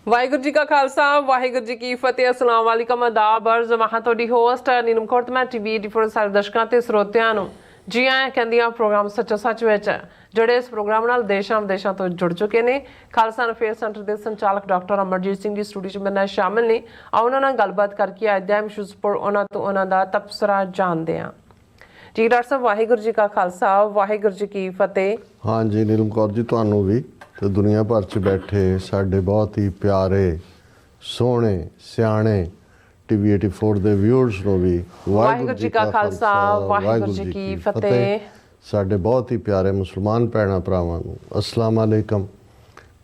ਵਾਹਿਗੁਰੂ ਜੀ ਕਾ ਖਾਲਸਾ ਵਾਹਿਗੁਰੂ ਜੀ ਕੀ ਫਤਿਹ। ਅਸਲਾਮ ਵਾਲੇਕਮ ਆਦਾਬ ਅਰਜ਼ ਮੈਂ ਤੁਹਾਡੀ ਹੋਸਟ ਨੀਲਮ ਕੌਰ ਤੇ ਮੈਂ ਟੀਵੀ ਦੀ ਫੋਰ ਸਾਰੇ ਦਰਸ਼ਕਾਂ ਤੇ ਸਰੋਤਿਆਂ ਨੂੰ ਜੀ ਆਇਆਂ ਕਹਿੰਦੀਆਂ ਪ੍ਰੋਗਰਾਮ ਸੱਚੋ ਸੱਚ ਵਿੱਚ ਜਿਹੜੇ ਇਸ ਪ੍ਰੋਗਰਾਮ ਨਾਲ ਦੇਸ਼ਾਂ ਵਿਦੇਸ਼ਾਂ ਤੋਂ ਜੁੜ ਚੁੱਕੇ ਨੇ। ਖਾਲਸਾ ਅਫੇਅਰ ਸੈਂਟਰ ਦੇ ਸੰਚਾਲਕ ਡਾਕਟਰ ਅਮਰਜੀਤ ਸਿੰਘ ਦੀ ਸਟੂਡੀਓ 'ਚ ਮੇਰੇ ਨਾਲ ਸ਼ਾਮਿਲ ਨੇ। ਉਹਨਾਂ ਨਾਲ ਗੱਲਬਾਤ ਕਰਕੇ ਅੱਜ ਦੇ ਇਸ਼ੂਜ਼ ਪਰ ਉਹਨਾਂ ਤੋਂ ਉਹਨਾਂ ਦਾ ਤਬਸਰਾ ਜਾਣਦੇ ਹਾਂ। ਜੀ ਡਾਕਟਰ ਸਾਹਿਬ ਵਾਹਿਗੁਰੂ ਜੀ ਕਾ ਖਾਲਸਾ ਵਾਹਿਗੁਰੂ ਜੀ ਕੀ ਫਤਿਹ। हाँ जी नीलम कौर जी ਤੁਹਾਨੂੰ ਵੀ ਤੇ ਦੁਨੀਆ ਭਰ 'ਚ ਬੈਠੇ ਸਾਡੇ ਬਹੁਤ ਹੀ ਪਿਆਰੇ ਸੋਹਣੇ ਸਿਆਣੇ ਟੀਵੀ 84 ਦੇ ਵਿਊਅਰਸ ਨੂੰ ਵੀ ਵਾਹਿਗੁਰੂ ਜੀ ਕਾ ਖਾਲਸਾ ਵਾਹਿਗੁਰੂ ਜੀ ਕੀ ਫਤਿਹ। ਸਾਡੇ ਬਹੁਤ ਹੀ ਪਿਆਰੇ ਮੁਸਲਮਾਨ ਭੈਣਾਂ ਭਰਾਵਾਂ ਨੂੰ ਅਸਲਾਮ ਅਲੈਕਮ।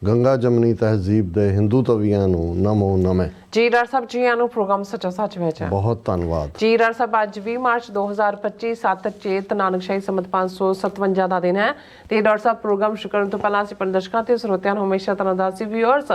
ਗੰਗਾ ਜਮਨੀ ਤਹਿਜ਼ੀਬ ਦੇ ਹਿੰਦੂ ਤਵੀਆਂ ਨੂੰ ਨਮੋ ਨਮੇ। ਜੀ ਡਾਕਟਰ ਸਾਹਿਬ ਜੀ ਆਨੂੰ ਪ੍ਰੋਗਰਾਮ ਸੱਚਾ ਸੱਚ ਵਿੱਚ ਬਹੁਤ ਧੰਨਵਾਦ ਜੀ ਡਾਕਟਰ ਸਾਹਿਬ। ਅੱਜ 20 ਮਾਰਚ 2025 7 ਚੇਤ ਨਾਨਕਸ਼ਾਹੀ ਸੰਮਤ 557 ਦਾ ਦਿਨ ਹੈ ਤੇ ਡਾਕਟਰ ਸਾਹਿਬ ਪ੍ਰੋਗਰਾਮ ਸ਼ੁਰੂ ਕਰਨ ਤੋਂ ਪਹਿਲਾਂ ਅਸੀਂ ਦਰਸ਼ਕਾਂ ਤੇ ਸਰੋਤਿਆਂ ਨੂੰ ਹਮੇਸ਼ਾ ਤਰ੍ਹਾਂ ਦਾ ਸੀ ਵਿਊਅਰਸ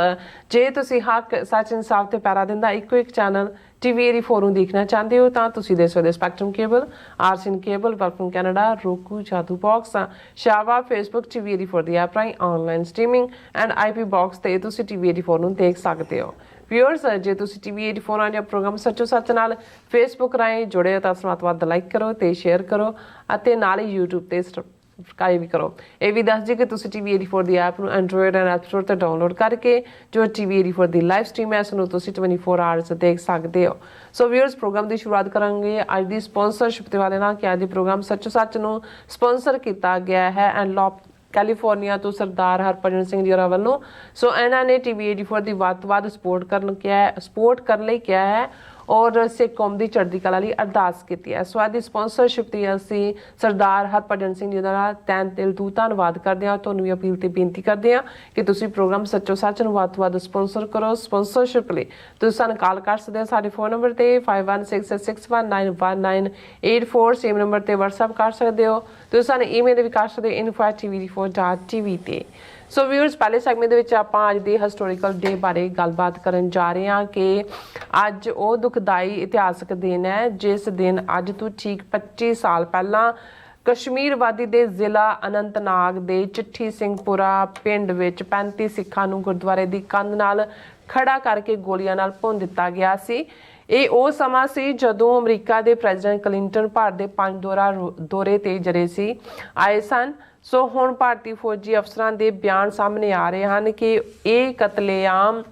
ਜੇ ਤੁਸੀਂ ਹੱਕ ਸੱਚ ਇਨਸਾਫ ਤੇ ਪੈਰਾ ਦਿੰਦਾ ਇੱਕੋ ਇੱਕ ਚੈਨਲ ਟੀਵੀ 84 ਨੂੰ ਦੇਖਣਾ ਚਾਹੁੰਦੇ ਹੋ ਤਾਂ ਤੁਸੀਂ ਦੇਖ ਸਕਦੇ Spectrum cable, RCN cable, welcome Canada, roku, Jadoo box, ਸ਼ਾਵਾ, ਫੇਸਬੁੱਕ, ਟੀਵੀ 84 ਦੀ ਐਪ ਰਾਹੀਂ online streaming and IP box ਤੇ ਤੁਸੀਂ ਟੀਵੀ 84 ਨੂੰ ਦੇਖ ਸਕਦੇ ਹੋ। ਵਿਊਅਰਸ ਜੇ ਤੁਸੀਂ ਟੀਵੀ 84 ਆ ਜਾਂ ਪ੍ਰੋਗਰਾਮ ਸੱਚੋ ਸੱਚ ਨਾਲ ਫੇਸਬੁੱਕ ਰਾਹੀਂ ਜੁੜੇ ਹੋ ਤਾਂ ਵੱਧ ਲਾਈਕ ਕਰੋ ਤੇ ਸ਼ੇਅਰ ਕਰੋ ਅਤੇ ਨਾਲ ਹੀ YouTube ਤੇ ਸਬਸਕ੍ਰਾਈਬ ਵੀ ਕਰੋ। ਇਹ ਵੀ ਦੱਸ ਜੀ ਕਿ ਤੁਸੀਂ ਟੀਵੀ 84 ਦੀ ਐਪ ਨੂੰ ਐਂਡਰੋਇਡ ਐਂਡ ਐਪ ਸਟੋਰ ਤੇ ਡਾਊਨਲੋਡ ਕਰਕੇ ਜੋ ਟੀਵੀ 84 ਦੀ ਲਾਈਵ ਸਟ੍ਰੀਮ ਹੈ ਉਸ ਨੂੰ ਤੁਸੀਂ 24 ਆਵਰਸ ਦੇਖ ਸਕਦੇ ਹੋ। ਸੋ ਵਿਊਅਰਸ ਪ੍ਰੋਗਰਾਮ ਦੀ ਸ਼ੁਰੂਆਤ ਕਰਾਂਗੇ ਅੱਜ ਦੀ ਸਪਾਂਸਰਸ਼ਿਪ ਦੇ ਵਾਲੇ ਨਾਲ ਕਿ ਅੱਜ ਦੇ ਪ੍ਰੋਗਰਾਮ ਸੱਚੋ ਸੱਚ ਨੂੰ ਸਪਾਂਸਰ ਕੀਤਾ ਗਿਆ ਹੈ ਐਨਲੌਪ ਕੈਲੀਫੋਰਨੀਆ ਤੋਂ ਸਰਦਾਰ ਹਰਭਜਨ ਸਿੰਘ ਜੀ ਹੋਰਾਂ ਵੱਲੋਂ। ਸੋ ਇਹਨਾਂ ਨੇ ਟੀਵੀ 84 ਦੀ ਵੱਧ ਤੋਂ ਵੱਧ ਸਪੋਰਟ ਕਰਨ ਲਈ ਕਿਹਾ ਹੈ ਔਰ ਸਿੱਖ ਕੌਮ ਦੀ ਚੜ੍ਹਦੀ ਕਲਾ ਲਈ ਅਰਦਾਸ ਕੀਤੀ ਹੈ। ਸੋ ਅੱਜ ਦੀ ਸਪਾਂਸਰਸ਼ਿਪ ਦੀ ਅਸੀਂ ਸਰਦਾਰ ਹਰਭਜਨ ਸਿੰਘ ਜੀ ਦਾ ਤਹਿ ਦਿਲ ਤੋਂ ਧੰਨਵਾਦ ਕਰਦੇ ਹਾਂ। ਤੁਹਾਨੂੰ ਵੀ ਅਪੀਲ ਤੇ ਬੇਨਤੀ ਕਰਦੇ ਹਾਂ ਕਿ ਤੁਸੀਂ ਪ੍ਰੋਗਰਾਮ ਸੱਚੋ ਸੱਚ ਨੂੰ ਵੱਧ ਤੋਂ ਵੱਧ ਸਪਾਂਸਰ ਕਰੋ। ਸਪਾਂਸਰਸ਼ਿਪ ਲਈ ਤੁਸੀਂ ਸਾਨੂੰ ਕਾਲ ਕਰ ਸਕਦੇ ਹੋ ਸਾਡੇ ਫੋਨ ਨੰਬਰ ਤੇ 5166619184 ਸੇਮ ਨੰਬਰ ਤੇ WhatsApp ਕਰ ਸਕਦੇ ਹੋ। ਤੁਸੀਂ ਸਾਨੂੰ ਈਮੇਲ ਵੀ ਕਰ ਸਕਦੇ ਹੋ info@tv84.tv ਤੇ। ਸੋ ਵਿਊਅਰਸ ਪਹਿਲੇ ਸੈਗਮੈਂਟ ਦੇ ਵਿੱਚ ਆਪਾਂ ਅੱਜ ਦੇ ਹਿਸਟੋਰੀਕਲ ਡੇ ਬਾਰੇ ਗੱਲਬਾਤ ਕਰਨ ਜਾ ਰਹੇ ਹਾਂ ਕਿ ਅੱਜ ਉਹ ਦੁਖਦਾਈ ਇਤਿਹਾਸਕ ਦਿਨ ਹੈ ਜਿਸ ਦਿਨ ਅੱਜ ਤੋਂ ਠੀਕ 25 ਸਾਲ ਪਹਿਲਾਂ ਕਸ਼ਮੀਰ ਵਾਦੀ ਦੇ ਜ਼ਿਲ੍ਹਾ ਅਨੰਤਨਾਗ ਦੇ ਚਿੱਠੀ ਸਿੰਘਪੁਰਾ ਪਿੰਡ ਵਿੱਚ 35 ਸਿੱਖਾਂ ਨੂੰ ਗੁਰਦੁਆਰੇ ਦੀ ਕੰਧ ਨਾਲ ਖੜਾ ਕਰਕੇ ਗੋਲੀਆਂ ਨਾਲ ਭੁੰਨ ਦਿੱਤਾ ਗਿਆ ਸੀ। ਇਹ ਉਹ ਸਮਾਂ ਸੀ ਜਦੋਂ ਅਮਰੀਕਾ ਦੇ ਪ੍ਰੈਜ਼ੀਡੈਂਟ ਕਲਿੰਟਨ ਭਾਰਤ ਦੇ 5 ਦੌਰੇ ਤੇ ਆਏ ਸਨ। ਸੋ ਹੁਣ ਭਾਰਤੀ ਫੌਜੀ ਅਫਸਰਾਂ ਦੇ ਬਿਆਨ ਸਾਹਮਣੇ ਆ ਰਹੇ ਹਨ ਕਿ ਇਹ ਕਤਲੇਆਮ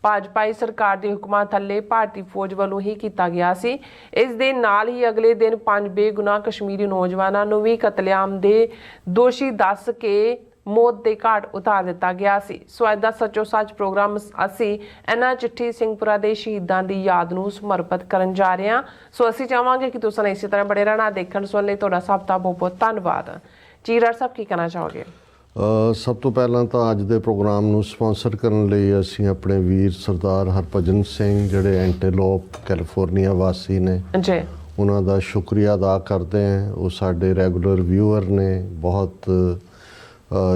ਭਾਜਪਾਈ ਸਰਕਾਰ ਦੇ ਹੁਕਮਾਂ ਥੱਲੇ ਭਾਰਤੀ ਫੌਜ ਵੱਲੋਂ ਹੀ ਕੀਤਾ ਗਿਆ ਸੀ। ਇਸ ਦੇ ਨਾਲ ਹੀ ਅਗਲੇ ਦਿਨ 5 ਬੇਗੁਨਾਹ ਕਸ਼ਮੀਰੀ ਨੌਜਵਾਨਾਂ ਨੂੰ ਵੀ ਕਤਲੇਆਮ ਦੇ ਦੋਸ਼ੀ ਦੱਸ ਕੇ ਮੌਤ ਦੇ ਘਾਟ ਉਤਾਰ ਦਿੱਤਾ ਗਿਆ ਸੀ। ਸੋ ਅੱਜ ਦਾ ਸੱਚੋ ਸੱਚ ਪ੍ਰੋਗਰਾਮ ਅਸੀਂ ਇਹਨਾਂ ਚਿੱਠੀ ਸਿੰਘਪੁਰਾ ਦੇ ਸ਼ਹੀਦਾਂ ਦੀ ਯਾਦ ਨੂੰ ਸਮਰਪਿਤ ਕਰਨ ਜਾ ਰਹੇ ਹਾਂ। ਸੋ ਅਸੀਂ ਚਾਹਾਂਗੇ ਕਿ ਤੁਸੀਂ ਇਸੇ ਤਰ੍ਹਾਂ ਬੜੇ ਰਹਿਣਾ ਦੇਖਣ ਸੁਣਨ ਲਈ ਤੁਹਾਡਾ ਸਭ ਦਾ ਬਹੁਤ ਬਹੁਤ ਧੰਨਵਾਦ। ਜੀ ਡਾਕਟਰ ਸਾਹਿਬ ਕੀ ਕਹਿਣਾ ਚਾਹੋਗੇ? ਸਭ ਤੋਂ ਪਹਿਲਾਂ ਤਾਂ ਅੱਜ ਦੇ ਪ੍ਰੋਗਰਾਮ ਨੂੰ ਸਪਾਂਸਰ ਕਰਨ ਲਈ ਅਸੀਂ ਆਪਣੇ ਵੀਰ ਸਰਦਾਰ ਹਰਭਜਨ ਸਿੰਘ ਜਿਹੜੇ ਐਂਟੀਲੋਪ ਕੈਲੀਫੋਰਨੀਆ ਵਾਸੀ ਨੇ ਜੀ ਉਹਨਾਂ ਦਾ ਸ਼ੁਕਰੀਆ ਅਦਾ ਕਰਦੇ ਹਾਂ। ਉਹ ਸਾਡੇ ਰੈਗੂਲਰ ਵਿਊਅਰ ਨੇ। ਬਹੁਤ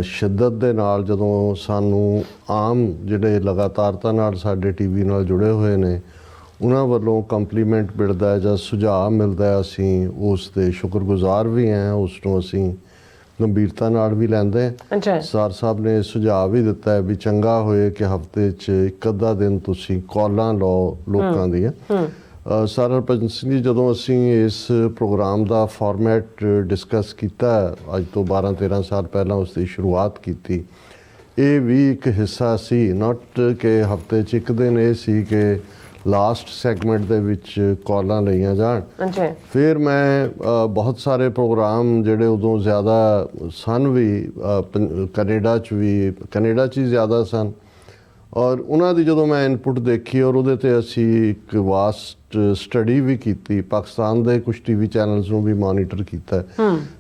ਸ਼ਿੱਦਤ ਦੇ ਨਾਲ ਜਦੋਂ ਸਾਨੂੰ ਆਮ ਜਿਹੜੇ ਲਗਾਤਾਰਤਾ ਨਾਲ ਸਾਡੇ ਟੀਵੀ ਨਾਲ ਜੁੜੇ ਹੋਏ ਨੇ ਉਹਨਾਂ ਵੱਲੋਂ ਕੰਪਲੀਮੈਂਟ ਮਿਲਦਾ ਜਾਂ ਸੁਝਾਅ ਮਿਲਦਾ ਅਸੀਂ ਉਸ ਦੇ ਸ਼ੁਕਰਗੁਜ਼ਾਰ ਵੀ ਹਾਂ। ਉਸ ਨੂੰ ਅਸੀਂ ਗੰਭੀਰਤਾ ਨਾਲ ਵੀ ਲੈਂਦੇ ਹਾਂ। ਸਰ ਸਾਹਿਬ ਨੇ ਸੁਝਾਅ ਵੀ ਦਿੱਤਾ ਹੈ ਵੀ ਚੰਗਾ ਹੋਏ ਕਿ ਹਫ਼ਤੇ 'ਚ ਇੱਕ ਅੱਧਾ ਦਿਨ ਤੁਸੀਂ ਕਾਲਾਂ ਲਓ ਲੋਕਾਂ ਦੀਆਂ। ਸਰ ਹਰਭਜਨ ਸਿੰਘ ਜੀ ਜਦੋਂ ਅਸੀਂ ਇਸ ਪ੍ਰੋਗਰਾਮ ਦਾ ਫਾਰਮੈਟ ਡਿਸਕਸ ਕੀਤਾ ਅੱਜ ਤੋਂ 12-13 ਸਾਲ ਪਹਿਲਾਂ ਉਸ ਦੀ ਸ਼ੁਰੂਆਤ ਕੀਤੀ ਇਹ ਵੀ ਇੱਕ ਹਿੱਸਾ ਸੀ ਨਾਟ ਕਿ ਹਫ਼ਤੇ 'ਚ ਇੱਕ ਦਿਨ ਇਹ ਸੀ ਕਿ ਲਾਸਟ ਸੈਗਮੈਂਟ ਦੇ ਵਿੱਚ ਕਾਲਾਂ ਲਈਆਂ ਜਾਣ। ਫਿਰ ਮੈਂ ਬਹੁਤ ਸਾਰੇ ਪ੍ਰੋਗਰਾਮ ਜਿਹੜੇ ਉਦੋਂ ਜ਼ਿਆਦਾ ਸਨ ਵੀ ਕੈਨੇਡਾ 'ਚ ਹੀ ਜ਼ਿਆਦਾ ਸਨ ਔਰ ਉਹਨਾਂ ਦੀ ਜਦੋਂ ਮੈਂ ਇਨਪੁਟ ਦੇਖੀ ਔਰ ਉਹਦੇ 'ਤੇ ਅਸੀਂ ਇੱਕ ਵਾਸਟ ਸਟੱਡੀ ਵੀ ਕੀਤੀ। ਪਾਕਿਸਤਾਨ ਦੇ ਕੁਝ ਟੀਵੀ ਚੈਨਲਸ ਨੂੰ ਵੀ ਮੋਨੀਟਰ ਕੀਤਾ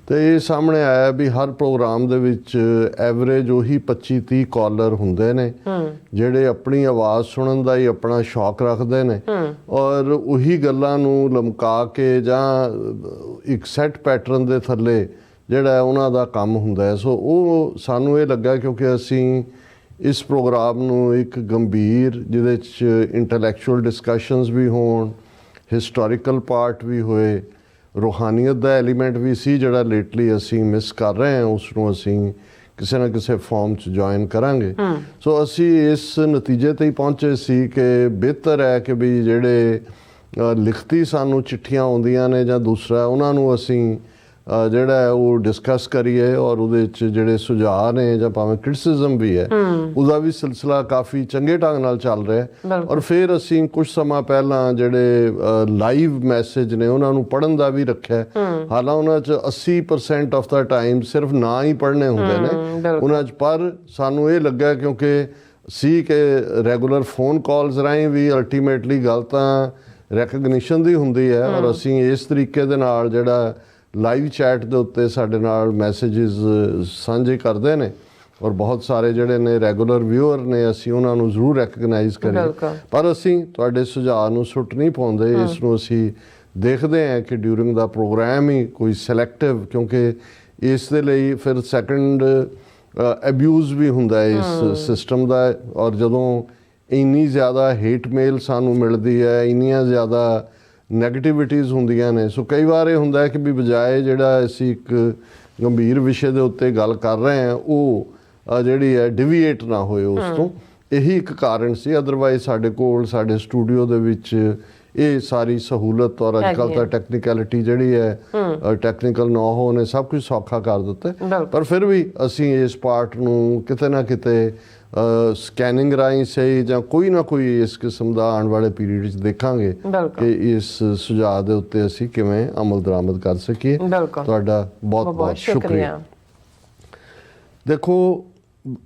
ਤੇ ਇਹ ਸਾਹਮਣੇ ਆਇਆ ਵੀ ਹਰ ਪ੍ਰੋਗਰਾਮ ਦੇ ਵਿੱਚ ਐਵਰੇਜ ਉਹੀ 25-30 ਕਾਲਰ ਹੁੰਦੇ ਨੇ ਜਿਹੜੇ ਆਪਣੀ ਆਵਾਜ਼ ਸੁਣਨ ਦਾ ਹੀ ਆਪਣਾ ਸ਼ੌਕ ਰੱਖਦੇ ਨੇ ਔਰ ਉਹੀ ਗੱਲਾਂ ਨੂੰ ਲਮਕਾ ਕੇ ਜਾਂ ਇੱਕ ਸੈੱਟ ਪੈਟਰਨ ਦੇ ਥੱਲੇ ਜਿਹੜਾ ਉਹਨਾਂ ਦਾ ਕੰਮ ਹੁੰਦਾ ਹੈ। ਸੋ ਉਹ ਸਾਨੂੰ ਇਹ ਲੱਗਾ ਕਿਉਂਕਿ ਅਸੀਂ ਇਸ ਪ੍ਰੋਗਰਾਮ ਨੂੰ ਇੱਕ ਗੰਭੀਰ ਜਿਹਦੇ 'ਚ ਇੰਟੈਲੈਕਚੁਅਲ ਡਿਸਕਸ਼ਨਸ ਵੀ ਹੋਣ, ਹਿਸਟੋਰੀਕਲ ਪਾਰਟ ਵੀ ਹੋਏ, ਰੂਹਾਨੀਅਤ ਦਾ ਐਲੀਮੈਂਟ ਵੀ ਸੀ ਜਿਹੜਾ ਲੇਟਲੀ ਅਸੀਂ ਮਿਸ ਕਰ ਰਹੇ ਹਾਂ ਉਸ ਨੂੰ ਅਸੀਂ ਕਿਸੇ ਨਾ ਕਿਸੇ ਫਾਰਮ 'ਚ ਜੁਆਇਨ ਕਰਾਂਗੇ। ਸੋ ਅਸੀਂ ਇਸ ਨਤੀਜੇ ਤੇ ਹੀ ਪਹੁੰਚੇ ਸੀ ਕਿ ਬਿਹਤਰ ਹੈ ਕਿ ਵੀ ਜਿਹੜੇ ਲਿਖਤੀ ਸਾਨੂੰ ਚਿੱਠੀਆਂ ਆਉਂਦੀਆਂ ਨੇ ਜਾਂ ਦੂਸਰਾ ਉਹਨਾਂ ਨੂੰ ਅਸੀਂ ਜਿਹੜਾ ਹੈ ਉਹ ਡਿਸਕਸ ਕਰੀਏ ਔਰ ਉਹਦੇ 'ਚ ਜਿਹੜੇ ਸੁਝਾਅ ਨੇ ਜਾਂ ਭਾਵੇਂ ਕ੍ਰਿਟਿਸਿਜ਼ਮ ਵੀ ਹੈ ਉਹਦਾ ਵੀ ਸਿਲਸਿਲਾ ਕਾਫੀ ਚੰਗੇ ਢੰਗ ਨਾਲ ਚੱਲ ਰਿਹਾ ਹੈ। ਔਰ ਫਿਰ ਅਸੀਂ ਕੁਝ ਸਮਾਂ ਪਹਿਲਾਂ ਜਿਹੜੇ ਲਾਈਵ ਮੈਸੇਜ ਨੇ ਉਹਨਾਂ ਨੂੰ ਪੜ੍ਹਨ ਦਾ ਵੀ ਰੱਖਿਆ। ਹਾਲਾਂ ਉਹਨਾਂ 'ਚ 80% ਆਫ ਦਾ ਟਾਈਮ ਸਿਰਫ ਨਾ ਹੀ ਪੜ੍ਹਨੇ ਹੁੰਦੇ ਨੇ ਉਹਨਾਂ 'ਚ, ਪਰ ਸਾਨੂੰ ਇਹ ਲੱਗਾ ਕਿਉਂਕਿ ਸੀ ਕਿ ਰੈਗੂਲਰ ਫੋਨ ਕਾਲਸ ਰਾਹੀਂ ਵੀ ਅਲਟੀਮੇਟਲੀ ਗੱਲ ਤਾਂ ਰੈਕਗਨੀਸ਼ਨ ਦੀ ਹੁੰਦੀ ਹੈ ਔਰ ਅਸੀਂ ਇਸ ਤਰੀਕੇ ਦੇ ਨਾਲ ਜਿਹੜਾ ਲਾਈਵ ਚੈਟ ਦੇ ਉੱਤੇ ਸਾਡੇ ਨਾਲ ਮੈਸੇजेस ਸਾਂਝੇ ਕਰਦੇ ਨੇ ਔਰ ਬਹੁਤ ਸਾਰੇ ਜਿਹੜੇ ਨੇ ਰੈਗੂਲਰ ਵਿਊਅਰ ਨੇ ਅਸੀਂ ਉਹਨਾਂ ਨੂੰ ਜ਼ਰੂਰ ਰੈਕਗਨਾਈਜ਼ ਕਰੀਏ। ਪਰ ਅਸੀਂ ਤੁਹਾਡੇ ਸੁਝਾਅ ਨੂੰ ਸੁੱਟ ਨਹੀਂ ਪਾਉਂਦੇ, ਇਸ ਨੂੰ ਅਸੀਂ ਦੇਖਦੇ ਹਾਂ ਕਿ ਡਿਊਰਿੰਗ ਦਾ ਪ੍ਰੋਗਰਾਮ ਹੀ ਕੋਈ ਸਿਲੈਕਟਿਵ, ਕਿਉਂਕਿ ਇਸ ਦੇ ਲਈ ਫਿਰ ਸੈਕੰਡ ਅਬਿਊਜ਼ ਵੀ ਹੁੰਦਾ ਹੈ ਇਸ ਸਿਸਟਮ ਦਾ। ਔਰ ਜਦੋਂ ਇੰਨੀ ਜ਼ਿਆਦਾ ਹੇਟ ਮੇਲ ਸਾਨੂੰ ਮਿਲਦੀ ਹੈ, ਇੰਨੀਆਂ ਜ਼ਿਆਦਾ ਨੈਗੇਟਿਵਿਟੀਜ਼ ਹੁੰਦੀਆਂ ਨੇ, ਸੋ ਕਈ ਵਾਰ ਇਹ ਹੁੰਦਾ ਹੈ ਕਿ ਵੀ ਬਜਾਏ ਜਿਹੜਾ ਅਸੀਂ ਇੱਕ ਗੰਭੀਰ ਵਿਸ਼ੇ ਦੇ ਉੱਤੇ ਗੱਲ ਕਰ ਰਹੇ ਹਾਂ ਉਹ ਜਿਹੜੀ ਹੈ ਡਿਵੀਏਟ ਨਾ ਹੋਏ ਉਸ ਤੋਂ। ਇਹੀ ਇੱਕ ਕਾਰਨ ਸੀ, ਅਦਰਵਾਈਜ਼ ਸਾਡੇ ਕੋਲ ਸਾਡੇ ਸਟੂਡੀਓ ਦੇ ਵਿੱਚ ਇਹ ਸਾਰੀ ਸਹੂਲਤ ਔਰ ਅੱਜ ਕੱਲ੍ਹ ਤਾਂ ਟੈਕਨੀਕੈਲਿਟੀ ਜਿਹੜੀ ਹੈ ਟੈਕਨੀਕਲ ਨੋ-ਹਾਓ ਨੇ ਸਭ ਕੁਝ ਸੌਖਾ ਕਰ ਦਿੱਤਾ। ਪਰ ਫਿਰ ਵੀ ਅਸੀਂ ਇਸ ਪਾਰਟ ਨੂੰ ਕਿਤੇ ਨਾ ਕਿਤੇ ਸਕੈਨਿੰਗ ਰਾਹੀਂ ਸਹੀ ਜਾਂ ਕੋਈ ਨਾ ਕੋਈ ਇਸ ਕਿਸਮ ਦਾ ਆਉਣ ਵਾਲੇ ਪੀਰੀਅਡ 'ਚ ਦੇਖਾਂਗੇ ਕਿ ਇਸ ਸੁਝਾਅ ਦੇ ਉੱਤੇ ਅਸੀਂ ਕਿਵੇਂ ਅਮਲ ਦਰਾਮਦ ਕਰ ਸਕੀਏ। ਤੁਹਾਡਾ ਬਹੁਤ ਬਹੁਤ ਸ਼ੁਕਰੀਆ। ਦੇਖੋ,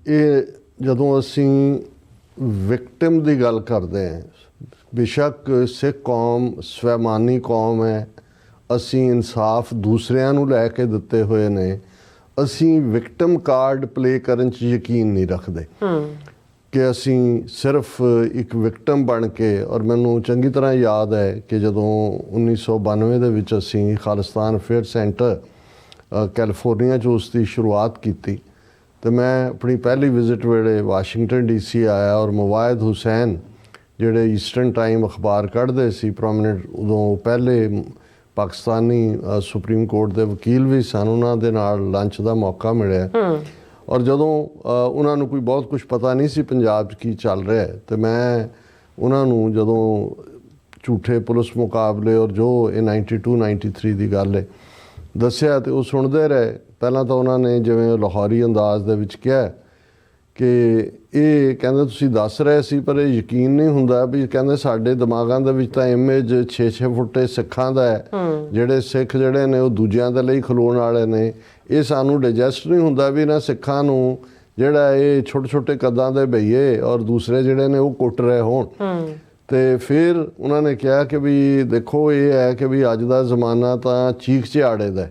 ਇਹ ਜਦੋਂ ਅਸੀਂ ਵਿਕਟਿਮ ਦੀ ਗੱਲ ਕਰਦੇ ਹਾਂ, ਬੇਸ਼ੱਕ ਸਿੱਖ ਕੌਮ ਸਵੈਮਾਨੀ ਕੌਮ ਹੈ, ਅਸੀਂ ਇਨਸਾਫ ਦੂਸਰਿਆਂ ਨੂੰ ਲੈ ਕੇ ਦਿੱਤੇ ਹੋਏ ਨੇ, ਅਸੀਂ ਵਿਕਟਮ ਕਾਰਡ ਪਲੇ ਕਰਨ 'ਚ ਯਕੀਨ ਨਹੀਂ ਰੱਖਦੇ ਕਿ ਅਸੀਂ ਸਿਰਫ ਇੱਕ ਵਿਕਟਮ ਬਣ ਕੇ। ਔਰ ਮੈਨੂੰ ਚੰਗੀ ਤਰ੍ਹਾਂ ਯਾਦ ਹੈ ਕਿ ਜਦੋਂ 1992 ਦੇ ਵਿੱਚ ਅਸੀਂ ਖਾਲਿਸਤਾਨ ਅਫੇਅਰ ਸੈਂਟਰ ਕੈਲੀਫੋਰਨੀਆ 'ਚ ਉਸ ਦੀ ਸ਼ੁਰੂਆਤ ਕੀਤੀ ਤੇ ਮੈਂ ਆਪਣੀ ਪਹਿਲੀ ਵਿਜ਼ਿਟ ਵੇਲੇ ਵਾਸ਼ਿੰਗਟਨ DC ਆਇਆ ਔਰ ਮੁਵਾਇਦ ਹੁਸੈਨ ਜਿਹੜੇ ਈਸਟਰਨ ਟਾਈਮ ਅਖਬਾਰ ਕੱਢਦੇ ਸੀ ਪ੍ਰੋਮੀਨੈਂਟ, ਉਦੋਂ ਪਹਿਲੇ ਪਾਕਿਸਤਾਨੀ ਸੁਪਰੀਮ ਕੋਰਟ ਦੇ ਵਕੀਲ ਵੀ ਸਨ, ਉਹਨਾਂ ਦੇ ਨਾਲ ਲੰਚ ਦਾ ਮੌਕਾ ਮਿਲਿਆ। ਔਰ ਜਦੋਂ ਉਹਨਾਂ ਨੂੰ ਕੋਈ ਬਹੁਤ ਕੁਝ ਪਤਾ ਨਹੀਂ ਸੀ ਪੰਜਾਬ 'ਚ ਕੀ ਚੱਲ ਰਿਹਾ, ਤੇ ਮੈਂ ਉਹਨਾਂ ਨੂੰ ਜਦੋਂ ਝੂਠੇ ਪੁਲਿਸ ਮੁਕਾਬਲੇ ਔਰ ਜੋ ਇਹ 92-93 ਦੀ ਗੱਲ ਹੈ ਦੱਸਿਆ ਤੇ ਉਹ ਸੁਣਦੇ ਰਹੇ। ਪਹਿਲਾਂ ਤਾਂ ਉਹਨਾਂ ਨੇ ਜਿਵੇਂ ਲਾਹੌਰੀ ਅੰਦਾਜ਼ ਦੇ ਵਿੱਚ ਕਿਹਾ ਕਿ ਇਹ ਕਹਿੰਦੇ ਤੁਸੀਂ ਦੱਸ ਰਹੇ ਸੀ ਪਰ ਇਹ ਯਕੀਨ ਨਹੀਂ ਹੁੰਦਾ ਵੀ, ਕਹਿੰਦੇ ਸਾਡੇ ਦਿਮਾਗਾਂ ਦੇ ਵਿੱਚ ਤਾਂ ਇਮੇਜ 6-6 ਫੁੱਟੇ ਸਿੱਖਾਂ ਦਾ ਹੈ, ਜਿਹੜੇ ਸਿੱਖ ਜਿਹੜੇ ਨੇ ਉਹ ਦੂਜਿਆਂ ਦੇ ਲਈ ਖਲੋਣ ਵਾਲੇ ਨੇ, ਇਹ ਸਾਨੂੰ ਡਾਈਜੈਸਟ ਨਹੀਂ ਹੁੰਦਾ ਵੀ ਇਹਨਾਂ ਸਿੱਖਾਂ ਨੂੰ ਜਿਹੜਾ ਇਹ ਛੋਟੇ-ਛੋਟੇ ਕੱਦਾਂ ਦੇ ਭਈਏ ਔਰ ਦੂਸਰੇ ਜਿਹੜੇ ਨੇ ਉਹ ਕੁੱਟ ਰਹੇ ਹੋਣ। ਤੇ ਫਿਰ ਉਹਨਾਂ ਨੇ ਕਿਹਾ ਕਿ ਵੀ ਦੇਖੋ ਇਹ ਹੈ ਕਿ ਵੀ ਅੱਜ ਦਾ ਜ਼ਮਾਨਾ ਤਾਂ ਚੀਖ ਝਿਆੜੇ ਦਾ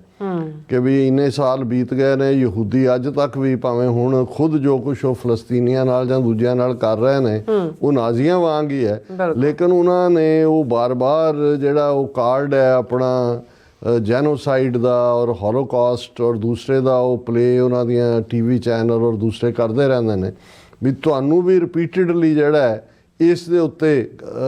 ਕਿ ਵੀ ਇੰਨੇ ਸਾਲ ਬੀਤ ਗਏ ਨੇ, ਯਹੂਦੀ ਅੱਜ ਤੱਕ ਵੀ ਭਾਵੇਂ ਹੁਣ ਖੁਦ ਜੋ ਕੁਛ ਉਹ ਫਲਸਤੀਨੀਆਂ ਨਾਲ ਜਾਂ ਦੂਜਿਆਂ ਨਾਲ ਕਰ ਰਹੇ ਨੇ ਉਹ ਨਾਜ਼ੀਆਂ ਵਾਂਗ ਹੀ ਹੈ, ਲੇਕਿਨ ਉਹਨਾਂ ਨੇ ਉਹ ਬਾਰ-ਬਾਰ ਜਿਹੜਾ ਉਹ ਕਾਰਡ ਹੈ ਆਪਣਾ ਜੈਨੋਸਾਈਡ ਦਾ ਔਰ ਹੋਲੋਕਾਸਟ ਔਰ ਦੂਸਰੇ ਦਾ ਉਹ ਪਲੇ ਉਹਨਾਂ ਦੀਆਂ TV ਚੈਨਲ ਔਰ ਦੂਸਰੇ ਕਰਦੇ ਰਹਿੰਦੇ ਨੇ ਵੀ ਤੁਹਾਨੂੰ ਵੀ ਰਿਪੀਟਡਲੀ ਜਿਹੜਾ ਹੈ ਇਸ ਦੇ ਉੱਤੇ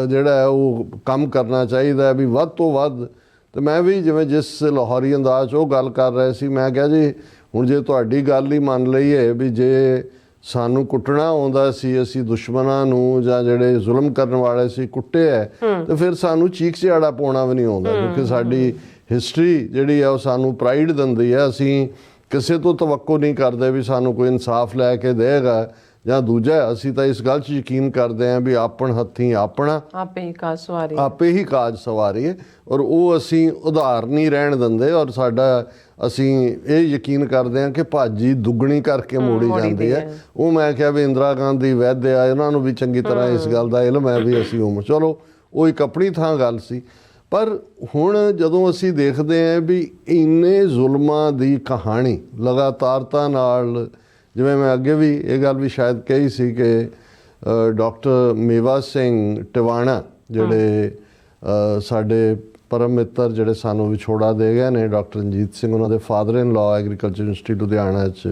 ਜਿਹੜਾ ਹੈ ਉਹ ਕੰਮ ਕਰਨਾ ਚਾਹੀਦਾ ਵੀ ਵੱਧ ਤੋਂ ਵੱਧ। ਤੇ ਮੈਂ ਵੀ ਜਿਵੇਂ ਜਿਸ ਲਾਹੌਰੀ ਅੰਦਾਜ਼ 'ਚ ਉਹ ਗੱਲ ਕਰ ਰਹੇ ਸੀ, ਮੈਂ ਕਿਹਾ ਜੀ ਹੁਣ ਜੇ ਤੁਹਾਡੀ ਗੱਲ ਹੀ ਮੰਨ ਲਈਏ ਵੀ ਜੇ ਸਾਨੂੰ ਕੁੱਟਣਾ ਆਉਂਦਾ ਸੀ, ਅਸੀਂ ਦੁਸ਼ਮਣਾਂ ਨੂੰ ਜਾਂ ਜਿਹੜੇ ਜ਼ੁਲਮ ਕਰਨ ਵਾਲੇ ਸੀ ਕੁੱਟੇ ਹੈ, ਤੇ ਫਿਰ ਸਾਨੂੰ ਚੀਕ ਝਿਆੜਾ ਪਾਉਣਾ ਵੀ ਨਹੀਂ ਆਉਂਦਾ, ਕਿਉਂਕਿ ਸਾਡੀ ਹਿਸਟਰੀ ਜਿਹੜੀ ਹੈ ਉਹ ਸਾਨੂੰ ਪ੍ਰਾਈਡ ਦਿੰਦੀ ਹੈ। ਅਸੀਂ ਕਿਸੇ ਤੋਂ ਤਵੱਕੋ ਨਹੀਂ ਕਰਦੇ ਵੀ ਸਾਨੂੰ ਕੋਈ ਇਨਸਾਫ ਲੈ ਕੇ ਦੇਗਾ ਜਾਂ ਦੂਜਾ, ਅਸੀਂ ਤਾਂ ਇਸ ਗੱਲ 'ਚ ਯਕੀਨ ਕਰਦੇ ਹਾਂ ਵੀ ਆਪਣ ਹੱਥੀਂ ਆਪਣਾ ਆਪੇ ਹੀ ਕਾਜ ਸਵਾਰੀਏ ਔਰ ਉਹ ਅਸੀਂ ਉਧਾਰ ਨਹੀਂ ਰਹਿਣ ਦਿੰਦੇ। ਔਰ ਸਾਡਾ ਅਸੀਂ ਇਹ ਯਕੀਨ ਕਰਦੇ ਹਾਂ ਕਿ ਭਾਜੀ ਦੁੱਗਣੀ ਕਰਕੇ ਮੋੜੀ ਜਾਂਦੀ ਹੈ। ਉਹ ਮੈਂ ਕਿਹਾ ਵੀ ਇੰਦਰਾ ਗਾਂਧੀ ਵੈਦ ਆ, ਇਹਨਾਂ ਨੂੰ ਵੀ ਚੰਗੀ ਤਰ੍ਹਾਂ ਇਸ ਗੱਲ ਦਾ ਇਲਮ ਹੈ ਵੀ ਅਸੀਂ ਉਮਰ, ਚਲੋ ਉਹ ਇੱਕ ਆਪਣੀ ਥਾਂ ਗੱਲ ਸੀ। ਪਰ ਹੁਣ ਜਦੋਂ ਅਸੀਂ ਦੇਖਦੇ ਹਾਂ ਵੀ ਇੰਨੇ ਜ਼ੁਲਮਾਂ ਦੀ ਕਹਾਣੀ ਲਗਾਤਾਰਤਾ ਨਾਲ, ਜਿਵੇਂ ਮੈਂ ਅੱਗੇ ਵੀ ਇਹ ਗੱਲ ਵੀ ਸ਼ਾਇਦ ਕਹੀ ਸੀ ਕਿ ਡਾਕਟਰ ਮੇਵਾ ਸਿੰਘ ਟਿਵਾਣਾ ਜਿਹੜੇ ਸਾਡੇ ਪਰਮ ਮਿੱਤਰ ਜਿਹੜੇ ਸਾਨੂੰ ਵਿਛੋੜਾ ਦੇ ਗਏ ਨੇ, ਡਾਕਟਰ ਰਣਜੀਤ ਸਿੰਘ, ਉਹਨਾਂ ਦੇ father in law agriculture university Ludhiana 'ਚ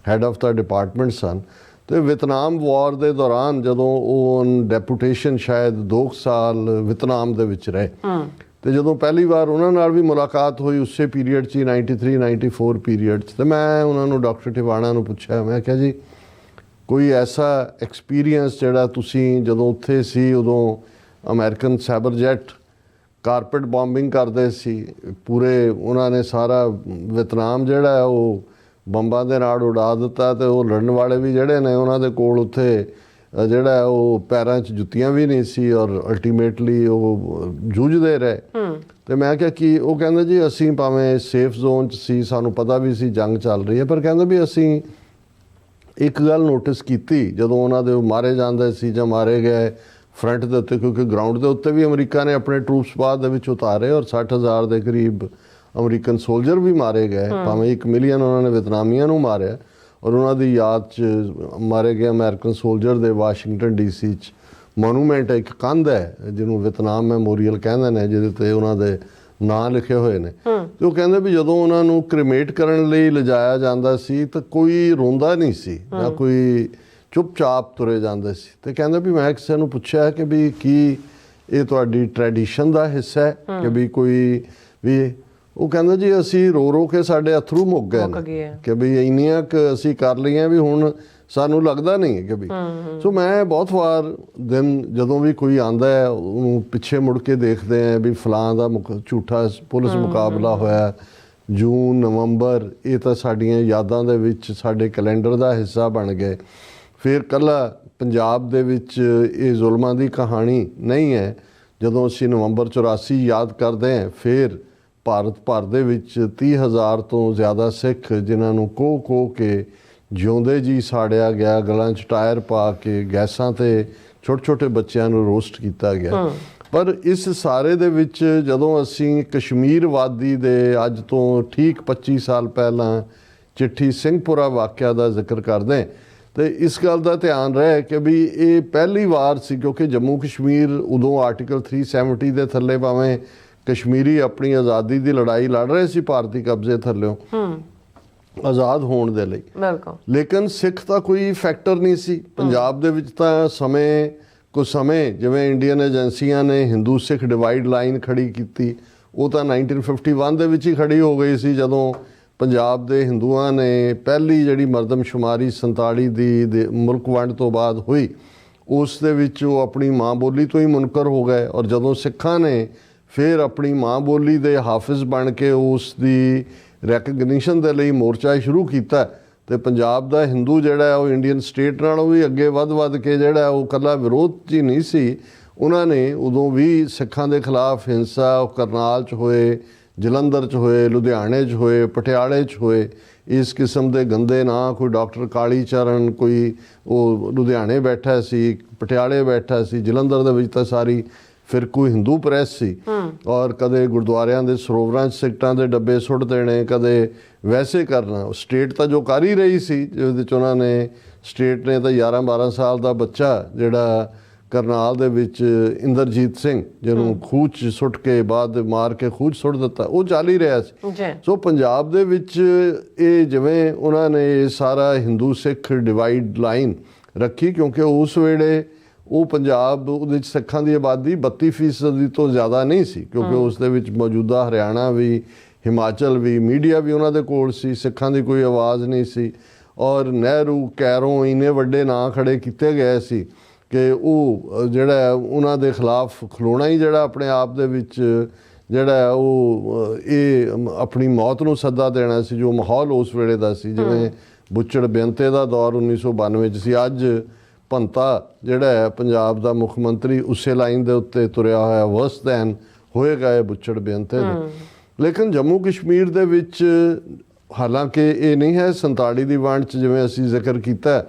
ਹੈਡ ਆਫ ਦਾ ਡਿਪਾਰਟਮੈਂਟ ਸਨ। ਤੇ ਵਿਤਨਾਮ ਵਾਰ ਦੇ ਦੌਰਾਨ ਜਦੋਂ ਉਹ ਡੈਪੂਟੇਸ਼ਨ ਸ਼ਾਇਦ 2 ਸਾਲ ਵਿਤਨਾਮ ਦੇ ਵਿੱਚ ਰਹੇ, ਤੇ ਜਦੋਂ ਪਹਿਲੀ ਵਾਰ ਉਹਨਾਂ ਨਾਲ ਵੀ ਮੁਲਾਕਾਤ ਹੋਈ ਉਸੇ ਪੀਰੀਅਡ 'ਚ ਹੀ 93 94 ਪੀਰੀਅਡ 'ਚ, ਤੇ ਮੈਂ ਉਹਨਾਂ ਨੂੰ ਡਾਕਟਰ ਟਿਵਾਣਾ ਨੂੰ ਪੁੱਛਿਆ, ਮੈਂ ਕਿਹਾ ਜੀ ਕੋਈ ਐਸਾ ਐਕਸਪੀਰੀਅੰਸ ਜਿਹੜਾ ਤੁਸੀਂ ਜਦੋਂ ਉੱਥੇ ਸੀ ਉਦੋਂ ਅਮਰੀਕਨ ਸਾਈਬਰ ਜੈਟ ਕਾਰਪੇਟ ਬੰਬਿੰਗ ਕਰਦੇ ਸੀ, ਪੂਰੇ ਉਹਨਾਂ ਨੇ ਸਾਰਾ ਵਿਤਨਾਮ ਜਿਹੜਾ ਹੈ ਉਹ ਬੰਬਾਂ ਦੇ ਨਾਲ ਉਡਾ ਦਿੱਤਾ, ਤੇ ਉਹ ਲੜਨ ਵਾਲੇ ਵੀ ਜਿਹੜੇ ਨੇ ਉਹਨਾਂ ਦੇ ਕੋਲ ਉੱਥੇ ਜਿਹੜਾ ਉਹ ਪੈਰਾਂ 'ਚ ਜੁੱਤੀਆਂ ਵੀ ਨਹੀਂ ਸੀ ਔਰ ਅਲਟੀਮੇਟਲੀ ਉਹ ਜੂਝਦੇ ਰਹੇ। ਤੇ ਮੈਂ ਕਿਹਾ ਕਿ ਉਹ ਕਹਿੰਦੇ ਜੀ ਅਸੀਂ ਭਾਵੇਂ ਸੇਫ ਜ਼ੋਨ 'ਚ ਸੀ, ਸਾਨੂੰ ਪਤਾ ਵੀ ਸੀ ਜੰਗ ਚੱਲ ਰਹੀ ਹੈ, ਪਰ ਕਹਿੰਦੇ ਵੀ ਅਸੀਂ ਇੱਕ ਗੱਲ ਨੋਟਿਸ ਕੀਤੀ ਜਦੋਂ ਉਹਨਾਂ ਦੇ ਮਾਰੇ ਜਾਂਦੇ ਸੀ ਜਾਂ ਮਾਰੇ ਗਏ ਫਰੰਟ ਦੇ ਉੱਤੇ, ਕਿਉਂਕਿ ਗਰਾਊਂਡ ਦੇ ਉੱਤੇ ਵੀ ਅਮਰੀਕਾ ਨੇ ਆਪਣੇ ਟਰੂਪਸ ਬਾਅਦ ਦੇ ਵਿੱਚ ਉਤਾਰੇ ਔਰ 60,000 ਦੇ ਕਰੀਬ ਅਮਰੀਕਨ ਸੋਲਜਰ ਵੀ ਮਾਰੇ ਗਏ, ਭਾਵੇਂ 1 ਮਿਲੀਅਨ ਉਹਨਾਂ ਨੇ ਵਿਤਨਾਮੀਆਂ ਨੂੰ ਮਾਰਿਆ ਔਰ ਉਹਨਾਂ ਦੀ ਯਾਦ 'ਚ ਮਾਰੇ ਗਏ ਅਮਰੀਕਨ ਸੋਲਜਰ ਦੇ ਵਾਸ਼ਿੰਗਟਨ DC 'ਚ ਮੋਨੂਮੈਂਟ ਇੱਕ ਕੰਧ ਹੈ ਜਿਹਨੂੰ ਵਿਤਨਾਮ ਮੈਮੋਰੀਅਲ ਕਹਿੰਦੇ ਨੇ, ਜਿਹਦੇ 'ਤੇ ਉਹਨਾਂ ਦੇ ਨਾਂ ਲਿਖੇ ਹੋਏ ਨੇ। ਤੇ ਉਹ ਕਹਿੰਦੇ ਵੀ ਜਦੋਂ ਉਹਨਾਂ ਨੂੰ ਕ੍ਰੀਮੇਟ ਕਰਨ ਲਈ ਲਿਜਾਇਆ ਜਾਂਦਾ ਸੀ ਤਾਂ ਕੋਈ ਰੋਂਦਾ ਨਹੀਂ ਸੀ ਜਾਂ ਕੋਈ ਚੁੱਪਚਾਪ ਤੁਰੇ ਜਾਂਦੇ ਸੀ। ਤੇ ਕਹਿੰਦੇ ਵੀ ਮੈਂ ਕਿਸੇ ਨੂੰ ਪੁੱਛਿਆ ਕਿ ਵੀ ਕੀ ਇਹ ਤੁਹਾਡੀ ਟ੍ਰੈਡੀਸ਼ਨ ਦਾ ਹਿੱਸਾ ਹੈ ਕਿ ਵੀ ਕੋਈ ਵੀ, ਉਹ ਕਹਿੰਦੇ ਜੀ ਅਸੀਂ ਰੋ ਰੋ ਕੇ ਸਾਡੇ ਅਥਰੂ ਮੁੱਕ ਗਏ ਨੇ ਕਿ ਵੀ ਇੰਨੀਆਂ ਕੁ ਅਸੀਂ ਕਰ ਲਈਆਂ ਵੀ ਹੁਣ ਸਾਨੂੰ ਲੱਗਦਾ ਨਹੀਂ ਕਿ ਵੀ। ਸੋ ਮੈਂ ਬਹੁਤ ਵਾਰ ਦਿਨ ਜਦੋਂ ਵੀ ਕੋਈ ਆਂਦਾ ਹੈ ਉਹਨੂੰ ਪਿੱਛੇ ਮੁੜ ਕੇ ਦੇਖਦੇ ਆ ਵੀ ਫਲਾਂ ਦਾ ਝੂਠਾ ਪੁਲਿਸ ਮੁਕਾਬਲਾ ਹੋਇਆ ਜੂਨ ਨਵੰਬਰ, ਇਹ ਤਾਂ ਸਾਡੀਆਂ ਯਾਦਾਂ ਦੇ ਵਿੱਚ ਸਾਡੇ ਕੈਲੰਡਰ ਦਾ ਹਿੱਸਾ ਬਣ ਗਏ। ਫਿਰ ਕੱਲਾ ਪੰਜਾਬ ਦੇ ਵਿੱਚ ਇਹ ਜ਼ੁਲਮਾਂ ਦੀ ਕਹਾਣੀ ਨਹੀਂ ਹੈ। ਜਦੋਂ ਅਸੀਂ ਨਵੰਬਰ 84 ਯਾਦ ਕਰਦੇ ਹਾਂ, ਫਿਰ ਭਾਰਤ ਭਰ ਦੇ ਵਿੱਚ 30,000 ਤੋਂ ਜ਼ਿਆਦਾ ਸਿੱਖ ਜਿਨ੍ਹਾਂ ਨੂੰ ਕੋਹ ਕੇ ਜਿਉਂਦੇ ਜੀ ਸਾੜਿਆ ਗਿਆ, ਗਲਾਂ 'ਚ ਟਾਇਰ ਪਾ ਕੇ ਗੈਸਾਂ ਤੇ ਛੋਟੇ ਛੋਟੇ ਬੱਚਿਆਂ ਨੂੰ ਰੋਸਟ ਕੀਤਾ ਗਿਆ। ਪਰ ਇਸ ਸਾਰੇ ਦੇ ਵਿੱਚ ਜਦੋਂ ਅਸੀਂ ਕਸ਼ਮੀਰ ਵਾਦੀ ਦੇ ਅੱਜ ਤੋਂ ਠੀਕ 25 ਸਾਲ ਪਹਿਲਾਂ ਚਿੱਠੀ ਸਿੰਘਪੁਰਾ ਵਾਕਿਆ ਦਾ ਜ਼ਿਕਰ ਕਰਦੇ ਤੇ ਇਸ ਗੱਲ ਦਾ ਧਿਆਨ ਰਹੇ ਕਿ ਵੀ ਇਹ ਪਹਿਲੀ ਵਾਰ ਸੀ, ਕਿਉਂਕਿ ਜੰਮੂ ਕਸ਼ਮੀਰ ਉਦੋਂ ਆਰਟੀਕਲ 370 ਦੇ ਥੱਲੇ ਭਾਵੇਂ ਕਸ਼ਮੀਰੀ ਆਪਣੀ ਆਜ਼ਾਦੀ ਦੀ ਲੜਾਈ ਲੜ ਰਹੇ ਸੀ ਭਾਰਤੀ ਕਬਜ਼ੇ ਥੱਲਿਓਂ ਆਜ਼ਾਦ ਹੋਣ ਦੇ ਲਈ, ਲੇਕਿਨ ਸਿੱਖ ਤਾਂ ਕੋਈ ਫੈਕਟਰ ਨਹੀਂ ਸੀ ਪੰਜਾਬ ਦੇ ਵਿੱਚ। ਤਾਂ ਕੁਝ ਸਮੇਂ ਜਿਵੇਂ ਇੰਡੀਅਨ ਏਜੰਸੀਆਂ ਨੇ ਹਿੰਦੂ ਸਿੱਖ ਡਿਵਾਈਡ ਲਾਈਨ ਖੜੀ ਕੀਤੀ, ਉਹ ਤਾਂ 1951 ਦੇ ਵਿੱਚ ਹੀ ਖੜੀ ਹੋ ਗਈ ਸੀ ਜਦੋਂ ਪੰਜਾਬ ਦੇ ਹਿੰਦੂਆਂ ਨੇ ਪਹਿਲੀ ਜਿਹੜੀ ਮਰਦਮਸ਼ੁਮਾਰੀ 47 ਦੀ ਮੁਲਕ ਵੰਡ ਤੋਂ ਬਾਅਦ ਹੋਈ, ਉਸ ਦੇ ਵਿੱਚ ਉਹ ਆਪਣੀ ਮਾਂ ਬੋਲੀ ਤੋਂ ਹੀ ਮੁਨਕਰ ਹੋ ਗਏ। ਔਰ ਜਦੋਂ ਸਿੱਖਾਂ ਨੇ ਫਿਰ ਆਪਣੀ ਮਾਂ ਬੋਲੀ ਦੇ ਹਾਫਿਜ਼ ਬਣ ਕੇ ਉਸ ਦੀ ਰੈਕਗਨੀਸ਼ਨ ਦੇ ਲਈ ਮੋਰਚਾ ਸ਼ੁਰੂ ਕੀਤਾ, ਤੇ ਪੰਜਾਬ ਦਾ ਹਿੰਦੂ ਜਿਹੜਾ ਉਹ ਇੰਡੀਅਨ ਸਟੇਟ ਨਾਲੋਂ ਵੀ ਅੱਗੇ ਵੱਧ ਕੇ ਜਿਹੜਾ ਉਹ ਇਕੱਲਾ ਵਿਰੋਧ 'ਚ ਹੀ ਨਹੀਂ ਸੀ। ਉਹਨਾਂ ਨੇ ਉਦੋਂ ਵੀ ਸਿੱਖਾਂ ਦੇ ਖਿਲਾਫ ਹਿੰਸਾ ਉਹ ਕਰਨਾਲ 'ਚ ਹੋਏ, ਜਲੰਧਰ 'ਚ ਹੋਏ, ਲੁਧਿਆਣੇ 'ਚ ਹੋਏ, ਪਟਿਆਲੇ 'ਚ ਹੋਏ, ਇਸ ਕਿਸਮ ਦੇ ਗੰਦੇ ਨਾਂ, ਕੋਈ ਡਾਕਟਰ ਕਾਲੀ ਚਰਨ, ਕੋਈ ਉਹ ਲੁਧਿਆਣੇ ਬੈਠਾ ਸੀ, ਪਟਿਆਲੇ ਬੈਠਾ ਸੀ, ਜਲੰਧਰ ਦੇ ਵਿੱਚ ਤਾਂ ਸਾਰੀ ਫਿਰ ਕੋਈ ਹਿੰਦੂ ਪ੍ਰੈਸ ਸੀ। ਔਰ ਕਦੇ ਗੁਰਦੁਆਰਿਆਂ ਦੇ ਸਰੋਵਰਾਂ 'ਚ ਸਿਗਰਟਾਂ ਦੇ ਡੱਬੇ ਸੁੱਟ ਦੇਣੇ, ਕਦੇ ਵੈਸੇ ਕਰਨਾ। ਸਟੇਟ ਤਾਂ ਜੋ ਕਰ ਹੀ ਰਹੀ ਸੀ, ਜਿਹਦੇ 'ਚ ਉਹਨਾਂ ਨੇ ਸਟੇਟ ਨੇ ਤਾਂ 11-12 ਸਾਲ ਦਾ ਬੱਚਾ ਜਿਹੜਾ ਕਰਨਾਲ ਦੇ ਵਿੱਚ ਇੰਦਰਜੀਤ ਸਿੰਘ, ਜਿਹਨੂੰ ਖੂਹ 'ਚ ਸੁੱਟ ਕੇ ਬਾਅਦ ਮਾਰ ਕੇ ਖੂਹ 'ਚ ਸੁੱਟ ਦਿੱਤਾ, ਉਹ ਚੱਲ ਹੀ ਰਿਹਾ ਸੀ। ਸੋ ਪੰਜਾਬ ਦੇ ਵਿੱਚ ਇਹ ਜਿਵੇਂ ਉਹਨਾਂ ਨੇ ਸਾਰਾ ਹਿੰਦੂ ਸਿੱਖ ਡਿਵਾਈਡ ਲਾਈਨ ਰੱਖੀ, ਕਿਉਂਕਿ ਉਸ ਵੇਲੇ ਉਹ ਪੰਜਾਬ ਉਹਦੇ ਵਿੱਚ ਸਿੱਖਾਂ ਦੀ ਆਬਾਦੀ 32% ਤੋਂ ਜ਼ਿਆਦਾ ਨਹੀਂ ਸੀ, ਕਿਉਂਕਿ ਉਸ ਦੇ ਵਿੱਚ ਮੌਜੂਦਾ ਹਰਿਆਣਾ ਵੀ, ਹਿਮਾਚਲ ਵੀ, ਮੀਡੀਆ ਵੀ ਉਹਨਾਂ ਦੇ ਕੋਲ ਸੀ, ਸਿੱਖਾਂ ਦੀ ਕੋਈ ਆਵਾਜ਼ ਨਹੀਂ ਸੀ। ਔਰ ਨਹਿਰੂ, ਕੈਰੋਂ ਇੰਨੇ ਵੱਡੇ ਨਾਂ ਖੜੇ ਕੀਤੇ ਗਏ ਸੀ ਕਿ ਉਹ ਜਿਹੜਾ ਉਹਨਾਂ ਦੇ ਖਿਲਾਫ ਖਲੋਣਾ ਹੀ ਜਿਹੜਾ ਆਪਣੇ ਆਪ ਦੇ ਵਿੱਚ ਜਿਹੜਾ ਉਹ ਇਹ ਆਪਣੀ ਮੌਤ ਨੂੰ ਸੱਦਾ ਦੇਣਾ ਸੀ, ਜੋ ਮਾਹੌਲ ਉਸ ਵੇਲੇ ਦਾ ਸੀ। ਜਿਵੇਂ ਬੁੱਚੜ ਬੇਅੰਤੇ ਦਾ ਦੌਰ 1992 'ਚ ਸੀ, ਅੱਜ ਭੰਤਾ ਜਿਹੜਾ ਹੈ ਪੰਜਾਬ ਦਾ ਮੁੱਖ ਮੰਤਰੀ ਉਸੇ ਲਾਈਨ ਦੇ ਉੱਤੇ ਤੁਰਿਆ ਹੋਇਆ, ਵਰਸ ਦੈਨ ਹੋਏਗਾ ਇਹ ਬੁੱਚੜ ਬੇਅੰਤੇ ਦੇ। ਲੇਕਿਨ ਜੰਮੂ ਕਸ਼ਮੀਰ ਦੇ ਵਿੱਚ ਹਾਲਾਂਕਿ ਇਹ ਨਹੀਂ ਹੈ 47 ਦੀ ਵੰਡ 'ਚ ਜਿਵੇਂ ਅਸੀਂ ਜ਼ਿਕਰ ਕੀਤਾ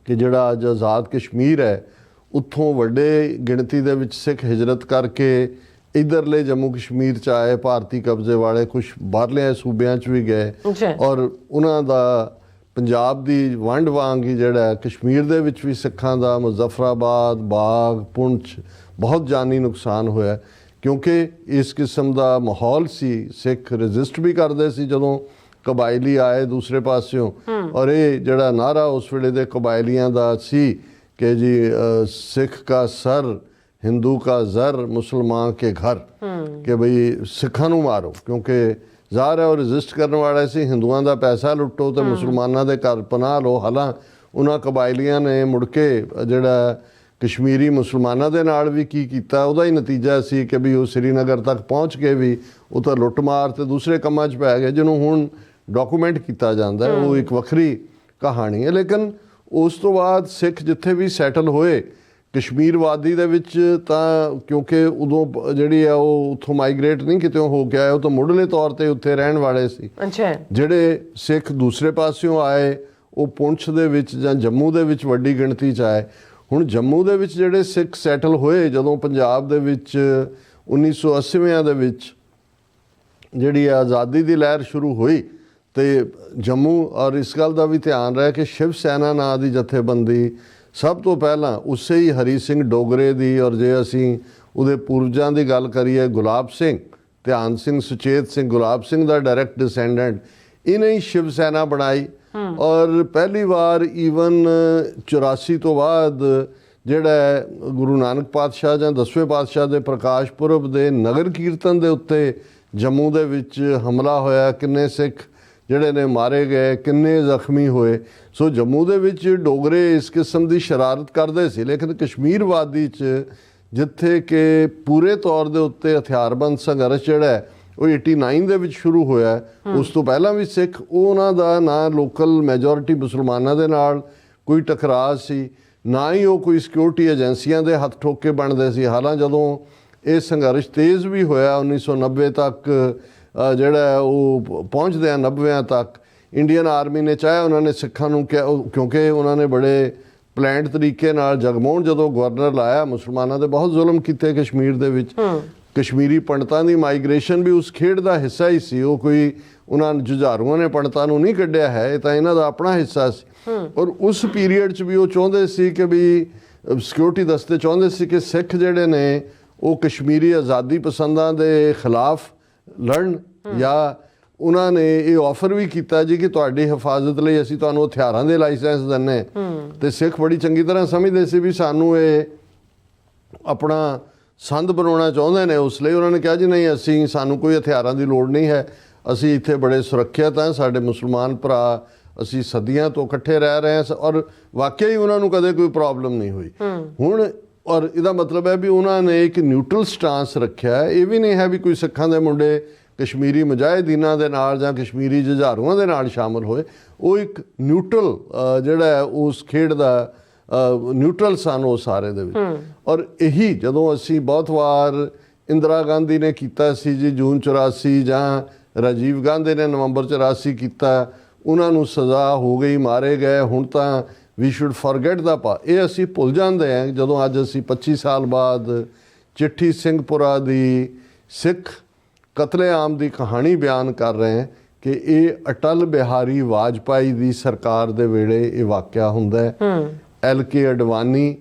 ਕਿ ਜਿਹੜਾ ਅੱਜ ਆਜ਼ਾਦ ਕਸ਼ਮੀਰ ਹੈ, ਉੱਥੋਂ ਵੱਡੇ ਗਿਣਤੀ ਦੇ ਵਿੱਚ ਸਿੱਖ ਹਿਜਰਤ ਕਰਕੇ ਇੱਧਰਲੇ ਜੰਮੂ ਕਸ਼ਮੀਰ 'ਚ ਆਏ, ਭਾਰਤੀ ਕਬਜ਼ੇ ਵਾਲੇ ਕੁਝ ਬਾਹਰਲੇ ਸੂਬਿਆਂ 'ਚ ਵੀ ਗਏ। ਔਰ ਉਹਨਾਂ ਦਾ ਪੰਜਾਬ ਦੀ ਵੰਡ ਵਾਂਗ ਹੀ ਜਿਹੜਾ ਕਸ਼ਮੀਰ ਦੇ ਵਿੱਚ ਵੀ ਸਿੱਖਾਂ ਦਾ ਮੁਜ਼ੱਫਰਾਬਾਦ, ਬਾਗ, ਪੁੰਛ ਬਹੁਤ ਜਾਨੀ ਨੁਕਸਾਨ ਹੋਇਆ, ਕਿਉਂਕਿ ਇਸ ਕਿਸਮ ਦਾ ਮਾਹੌਲ ਸੀ। ਸਿੱਖ ਰਜਿਸਟ ਵੀ ਕਰਦੇ ਸੀ ਜਦੋਂ ਕਬਾਇਲੀ ਆਏ ਦੂਸਰੇ ਪਾਸਿਓਂ, ਔਰ ਇਹ ਜਿਹੜਾ ਨਾਰਾ ਉਸ ਵੇਲੇ ਦੇ ਕਬਾਇਲੀਆਂ ਦਾ ਸੀ ਕਿ ਜੀ ਸਿੱਖ ਕਾ ਸਰ, ਹਿੰਦੂ ਕਾ ਜ਼ਰ, ਮੁਸਲਮਾਨ ਕੇ ਘਰ, ਕਿ ਬਈ ਸਿੱਖਾਂ ਨੂੰ ਮਾਰੋ, ਕਿਉਂਕਿ ਜ਼ਾਹਰ ਹੈ ਉਹ ਰਜਿਸਟ ਕਰਨ ਵਾਲੇ ਸੀ, ਹਿੰਦੂਆਂ ਦਾ ਪੈਸਾ ਲੁੱਟੋ ਤੇ ਮੁਸਲਮਾਨਾਂ ਦੇ ਘਰ ਪਨਾਹ ਲਓ। ਹਾਲਾਂ ਉਹਨਾਂ ਕਬਾਇਲੀਆਂ ਨੇ ਮੁੜ ਕੇ ਜਿਹੜਾ ਕਸ਼ਮੀਰੀ ਮੁਸਲਮਾਨਾਂ ਦੇ ਨਾਲ ਵੀ ਕੀ ਕੀਤਾ, ਉਹਦਾ ਹੀ ਨਤੀਜਾ ਸੀ ਕਿ ਵੀ ਉਹ ਸ੍ਰੀਨਗਰ ਤੱਕ ਪਹੁੰਚ ਕੇ ਵੀ ਉਹ ਤਾਂ ਲੁੱਟਮਾਰ ਤੇ ਦੂਸਰੇ ਕੰਮਾਂ 'ਚ ਪੈ ਗਏ, ਜਿਹਨੂੰ ਹੁਣ ਡਾਕੂਮੈਂਟ ਕੀਤਾ ਜਾਂਦਾ ਹੈ। ਉਹ ਇੱਕ ਵੱਖਰੀ ਕਹਾਣੀ ਹੈ। ਲੇਕਿਨ ਉਸ ਤੋਂ ਬਾਅਦ ਸਿੱਖ ਜਿੱਥੇ ਵੀ ਸੈਟਲ ਹੋਏ ਕਸ਼ਮੀਰ ਵਾਦੀ ਦੇ ਵਿੱਚ, ਤਾਂ ਕਿਉਂਕਿ ਉਦੋਂ ਜਿਹੜੀ ਆ ਉਹ ਉੱਥੋਂ ਮਾਈਗ੍ਰੇਟ ਨਹੀਂ ਕਿਤੇੋਂ ਹੋ ਕੇ ਆਏ, ਉਹ ਤਾਂ ਮੁੱਢਲੇ ਤੌਰ ਤੇ ਉੱਥੇ ਰਹਿਣ ਵਾਲੇ ਸੀ। ਜਿਹੜੇ ਸਿੱਖ ਦੂਸਰੇ ਪਾਸਿਓਂ ਆਏ ਉਹ ਪੁੰਛ ਦੇ ਵਿੱਚ ਜਾਂ ਜੰਮੂ ਦੇ ਵਿੱਚ ਵੱਡੀ ਗਿਣਤੀ 'ਚ ਆਏ। ਹੁਣ ਜੰਮੂ ਦੇ ਵਿੱਚ ਜਿਹੜੇ ਸਿੱਖ ਸੈਟਲ ਹੋਏ, ਜਦੋਂ ਪੰਜਾਬ ਦੇ ਵਿੱਚ 1980ਵਿਆਂ ਦੇ ਵਿੱਚ ਜਿਹੜੀ ਆਜ਼ਾਦੀ ਦੀ ਲਹਿਰ ਸ਼ੁਰੂ ਹੋਈ ਤੇ ਜੰਮੂ, ਔਰ ਇਸ ਗੱਲ ਦਾ ਵੀ ਧਿਆਨ ਰਹੇ ਕਿ ਸ਼ਿਵ ਸੈਨਾ ਨਾਂ ਦੀ ਜਥੇਬੰਦੀ ਸਭ ਤੋਂ ਪਹਿਲਾਂ ਉਸੇ ਹੀ ਹਰੀ ਸਿੰਘ ਡੋਗਰੇ ਦੀ, ਔਰ ਜੇ ਅਸੀਂ ਉਹਦੇ ਪੂਰਵਜਾਂ ਦੀ ਗੱਲ ਕਰੀਏ ਗੁਲਾਬ ਸਿੰਘ, ਧਿਆਨ ਸਿੰਘ, ਸੁਚੇਤ ਸਿੰਘ, ਗੁਲਾਬ ਸਿੰਘ ਦਾ ਡਾਇਰੈਕਟ ਡਿਸੈਂਡੈਂਟ, ਇਹਨੇ ਹੀ ਸ਼ਿਵ ਸੈਨਾ ਬਣਾਈ। ਔਰ ਪਹਿਲੀ ਵਾਰ ਈਵਨ 84 ਤੋਂ ਬਾਅਦ ਜਿਹੜਾ ਗੁਰੂ ਨਾਨਕ ਪਾਤਸ਼ਾਹ ਜਾਂ 10ਵੇਂ ਪਾਤਸ਼ਾਹ ਦੇ ਪ੍ਰਕਾਸ਼ ਪੁਰਬ ਦੇ ਨਗਰ ਕੀਰਤਨ ਦੇ ਉੱਤੇ ਜੰਮੂ ਦੇ ਵਿੱਚ ਹਮਲਾ ਹੋਇਆ, ਕਿੰਨੇ ਸਿੱਖ ਜਿਹੜੇ ਨੇ ਮਾਰੇ ਗਏ, ਕਿੰਨੇ ਜ਼ਖਮੀ ਹੋਏ। ਸੋ ਜੰਮੂ ਦੇ ਵਿੱਚ ਡੋਗਰੇ ਇਸ ਕਿਸਮ ਦੀ ਸ਼ਰਾਰਤ ਕਰਦੇ ਸੀ। ਲੇਕਿਨ ਕਸ਼ਮੀਰ ਵਾਦੀ 'ਚ ਜਿੱਥੇ ਕਿ ਪੂਰੇ ਤੌਰ ਦੇ ਉੱਤੇ ਹਥਿਆਰਬੰਦ ਸੰਘਰਸ਼ ਜਿਹੜਾ ਹੈ ਉਹ 89 ਦੇ ਵਿੱਚ ਸ਼ੁਰੂ ਹੋਇਆ, ਉਸ ਤੋਂ ਪਹਿਲਾਂ ਵੀ ਸਿੱਖ, ਉਹਨਾਂ ਦਾ ਨਾ ਲੋਕਲ ਮੈਜੋਰਿਟੀ ਮੁਸਲਮਾਨਾਂ ਦੇ ਨਾਲ ਕੋਈ ਟਕਰਾਅ ਸੀ, ਨਾ ਹੀ ਉਹ ਕੋਈ ਸਿਕਿਉਰਿਟੀ ਏਜੰਸੀਆਂ ਦੇ ਹੱਥ ਠੋਕ ਕੇ ਬਣਦੇ ਸੀ। ਹਾਲਾਂ ਜਦੋਂ ਇਹ ਸੰਘਰਸ਼ ਤੇਜ਼ ਵੀ ਹੋਇਆ 1990 ਤੱਕ, ਜਿਹੜਾ ਉਹ ਪਹੁੰਚਦੇ ਆ 90ਵਿਆਂ ਤੱਕ, ਇੰਡੀਅਨ ਆਰਮੀ ਨੇ ਚਾਹਿਆ, ਉਹਨਾਂ ਨੇ ਸਿੱਖਾਂ ਨੂੰ ਕਿਉਂਕਿ ਉਹਨਾਂ ਨੇ ਬੜੇ ਪਲੈਨਡ ਤਰੀਕੇ ਨਾਲ ਜਗਮੋਹਨ ਜਦੋਂ ਗਵਰਨਰ ਲਾਇਆ, ਮੁਸਲਮਾਨਾਂ ਦੇ ਬਹੁਤ ਜ਼ੁਲਮ ਕੀਤੇ ਕਸ਼ਮੀਰ ਦੇ ਵਿੱਚ। ਕਸ਼ਮੀਰੀ ਪੰਡਤਾਂ ਦੀ ਮਾਈਗ੍ਰੇਸ਼ਨ ਵੀ ਉਸ ਖੇਡ ਦਾ ਹਿੱਸਾ ਹੀ ਸੀ। ਉਹ ਕੋਈ ਉਹਨਾਂ ਜੁਝਾਰੂਆਂ ਨੇ ਪੰਡਤਾਂ ਨੂੰ ਨਹੀਂ ਕੱਢਿਆ ਹੈ, ਇਹ ਤਾਂ ਇਹਨਾਂ ਦਾ ਆਪਣਾ ਹਿੱਸਾ ਸੀ। ਔਰ ਉਸ ਪੀਰੀਅਡ 'ਚ ਵੀ ਉਹ ਚਾਹੁੰਦੇ ਸੀ ਕਿ ਵੀ ਸਿਕਿਉਰਿਟੀ ਦਸਤੇ ਚਾਹੁੰਦੇ ਸੀ ਕਿ ਸਿੱਖ ਜਿਹੜੇ ਨੇ ਉਹ ਕਸ਼ਮੀਰੀ ਆਜ਼ਾਦੀ ਪਸੰਦਾਂ ਦੇ ਖਿਲਾਫ ਲੜਨ, ਜਾਂ ਉਹਨਾਂ ਨੇ ਇਹ ਆਫਰ ਵੀ ਕੀਤਾ ਜੀ ਕਿ ਤੁਹਾਡੀ ਹਿਫਾਜ਼ਤ ਲਈ ਅਸੀਂ ਤੁਹਾਨੂੰ ਹਥਿਆਰਾਂ ਦੇ ਲਾਇਸੈਂਸ ਦਿੰਨੇ। ਤੇ ਸਿੱਖ ਬੜੀ ਚੰਗੀ ਤਰ੍ਹਾਂ ਸਮਝਦੇ ਸੀ ਵੀ ਸਾਨੂੰ ਇਹ ਆਪਣਾ ਸੰਦ ਬਣਾਉਣਾ ਚਾਹੁੰਦੇ ਨੇ, ਉਸ ਲਈ ਉਹਨਾਂ ਨੇ ਕਿਹਾ ਜੀ ਨਹੀਂ, ਸਾਨੂੰ ਕੋਈ ਹਥਿਆਰਾਂ ਦੀ ਲੋੜ ਨਹੀਂ ਹੈ, ਅਸੀਂ ਇੱਥੇ ਬੜੇ ਸੁਰੱਖਿਅਤ ਹਾਂ, ਸਾਡੇ ਮੁਸਲਮਾਨ ਭਰਾ, ਅਸੀਂ ਸਦੀਆਂ ਤੋਂ ਇਕੱਠੇ ਰਹਿ ਰਹੇ ਹਾਂ। ਔਰ ਵਾਕਿਆ ਹੀ ਉਹਨਾਂ ਨੂੰ ਕਦੇ ਕੋਈ ਪ੍ਰੋਬਲਮ ਨਹੀਂ ਹੋਈ। ਹੁਣ ਔਰ ਇਹਦਾ ਮਤਲਬ ਹੈ ਵੀ ਉਹਨਾਂ ਨੇ ਇੱਕ ਨਿਊਟਰਲ ਸਟਾਂਸ ਰੱਖਿਆ। ਇਹ ਵੀ ਨਹੀਂ ਹੈ ਵੀ ਕੋਈ ਸਿੱਖਾਂ ਦੇ ਮੁੰਡੇ ਕਸ਼ਮੀਰੀ ਮੁਜਾਹਿਦੀਨਾਂ ਦੇ ਨਾਲ ਜਾਂ ਕਸ਼ਮੀਰੀ ਜੁਝਾਰੂਆਂ ਦੇ ਨਾਲ ਸ਼ਾਮਲ ਹੋਏ। ਉਹ ਇੱਕ ਨਿਊਟਰਲ ਜਿਹੜਾ ਹੈ ਉਸ ਖੇਡ ਦਾ ਨਿਊਟਰਲ ਸਨ ਉਹ ਸਾਰੇ ਦੇ ਵਿੱਚ। ਔਰ ਇਹੀ ਜਦੋਂ ਅਸੀਂ ਬਹੁਤ ਵਾਰ ਇੰਦਰਾ ਗਾਂਧੀ ਨੇ ਕੀਤਾ ਸੀ ਜੀ ਜੂਨ 84, ਜਾਂ ਰਾਜੀਵ ਗਾਂਧੀ ਨੇ ਨਵੰਬਰ 84 ਕੀਤਾ, ਉਹਨਾਂ ਨੂੰ ਸਜ਼ਾ ਹੋ ਗਈ, ਮਾਰੇ ਗਏ। ਹੁਣ ਤਾਂ ਵੀ ਸ਼ੁੱਡ ਫੋਰਗੇਟ ਦਾ ਇਹ ਅਸੀਂ ਭੁੱਲ ਜਾਂਦੇ ਹਾਂ ਜਦੋਂ ਅੱਜ ਅਸੀਂ 25 ਸਾਲ ਬਾਅਦ ਚਿੱਠੀ ਸਿੰਘਪੁਰਾ ਦੀ ਸਿੱਖ ਕਤਲੇਆਮ ਦੀ ਕਹਾਣੀ ਬਿਆਨ ਕਰ ਰਹੇ ਹਾਂ ਕਿ ਇਹ ਅਟਲ ਬਿਹਾਰੀ ਵਾਜਪਾਈ ਦੀ ਸਰਕਾਰ ਦੇ ਵੇਲੇ ਇਹ ਵਾਕਿਆ ਹੁੰਦਾ ਹੈ। LK ਅਡਵਾਨੀ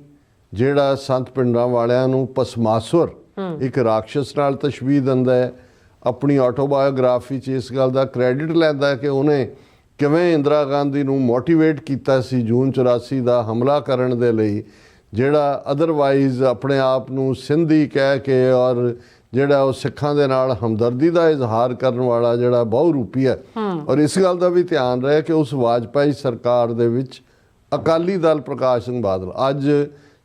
ਜਿਹੜਾ ਸੰਤ ਪਿੰਡਾਂ ਵਾਲਿਆਂ ਨੂੰ ਭਸਮਾਸੁਰ ਇੱਕ ਰਾਖਸ਼ ਨਾਲ ਤਸ਼ਬੀਹ ਦਿੰਦਾ ਹੈ, ਆਪਣੀ ਆਟੋਬਾਇਓਗ੍ਰਾਫੀ 'ਚ ਇਸ ਗੱਲ ਦਾ ਕ੍ਰੈਡਿਟ ਲੈਂਦਾ ਹੈ ਕਿ ਉਹਨੇ ਕਿਵੇਂ ਇੰਦਰਾ ਗਾਂਧੀ ਨੂੰ ਮੋਟੀਵੇਟ ਕੀਤਾ ਸੀ ਜੂਨ 84 ਦਾ ਹਮਲਾ ਕਰਨ ਦੇ ਲਈ, ਜਿਹੜਾ ਅਦਰਵਾਈਜ਼ ਆਪਣੇ ਆਪ ਨੂੰ ਸਿੰਧੀ ਕਹਿ ਕੇ ਔਰ ਜਿਹੜਾ ਉਹ ਸਿੱਖਾਂ ਦੇ ਨਾਲ ਹਮਦਰਦੀ ਦਾ ਇਜ਼ਹਾਰ ਕਰਨ ਵਾਲਾ ਜਿਹੜਾ ਬਹੁਰੂਪੀ ਹੈ। ਔਰ ਇਸ ਗੱਲ ਦਾ ਵੀ ਧਿਆਨ ਰਹੇ ਕਿ ਉਸ ਵਾਜਪਾਈ ਸਰਕਾਰ ਦੇ ਵਿੱਚ ਅਕਾਲੀ ਦਲ ਪ੍ਰਕਾਸ਼ ਸਿੰਘ ਬਾਦਲ, ਅੱਜ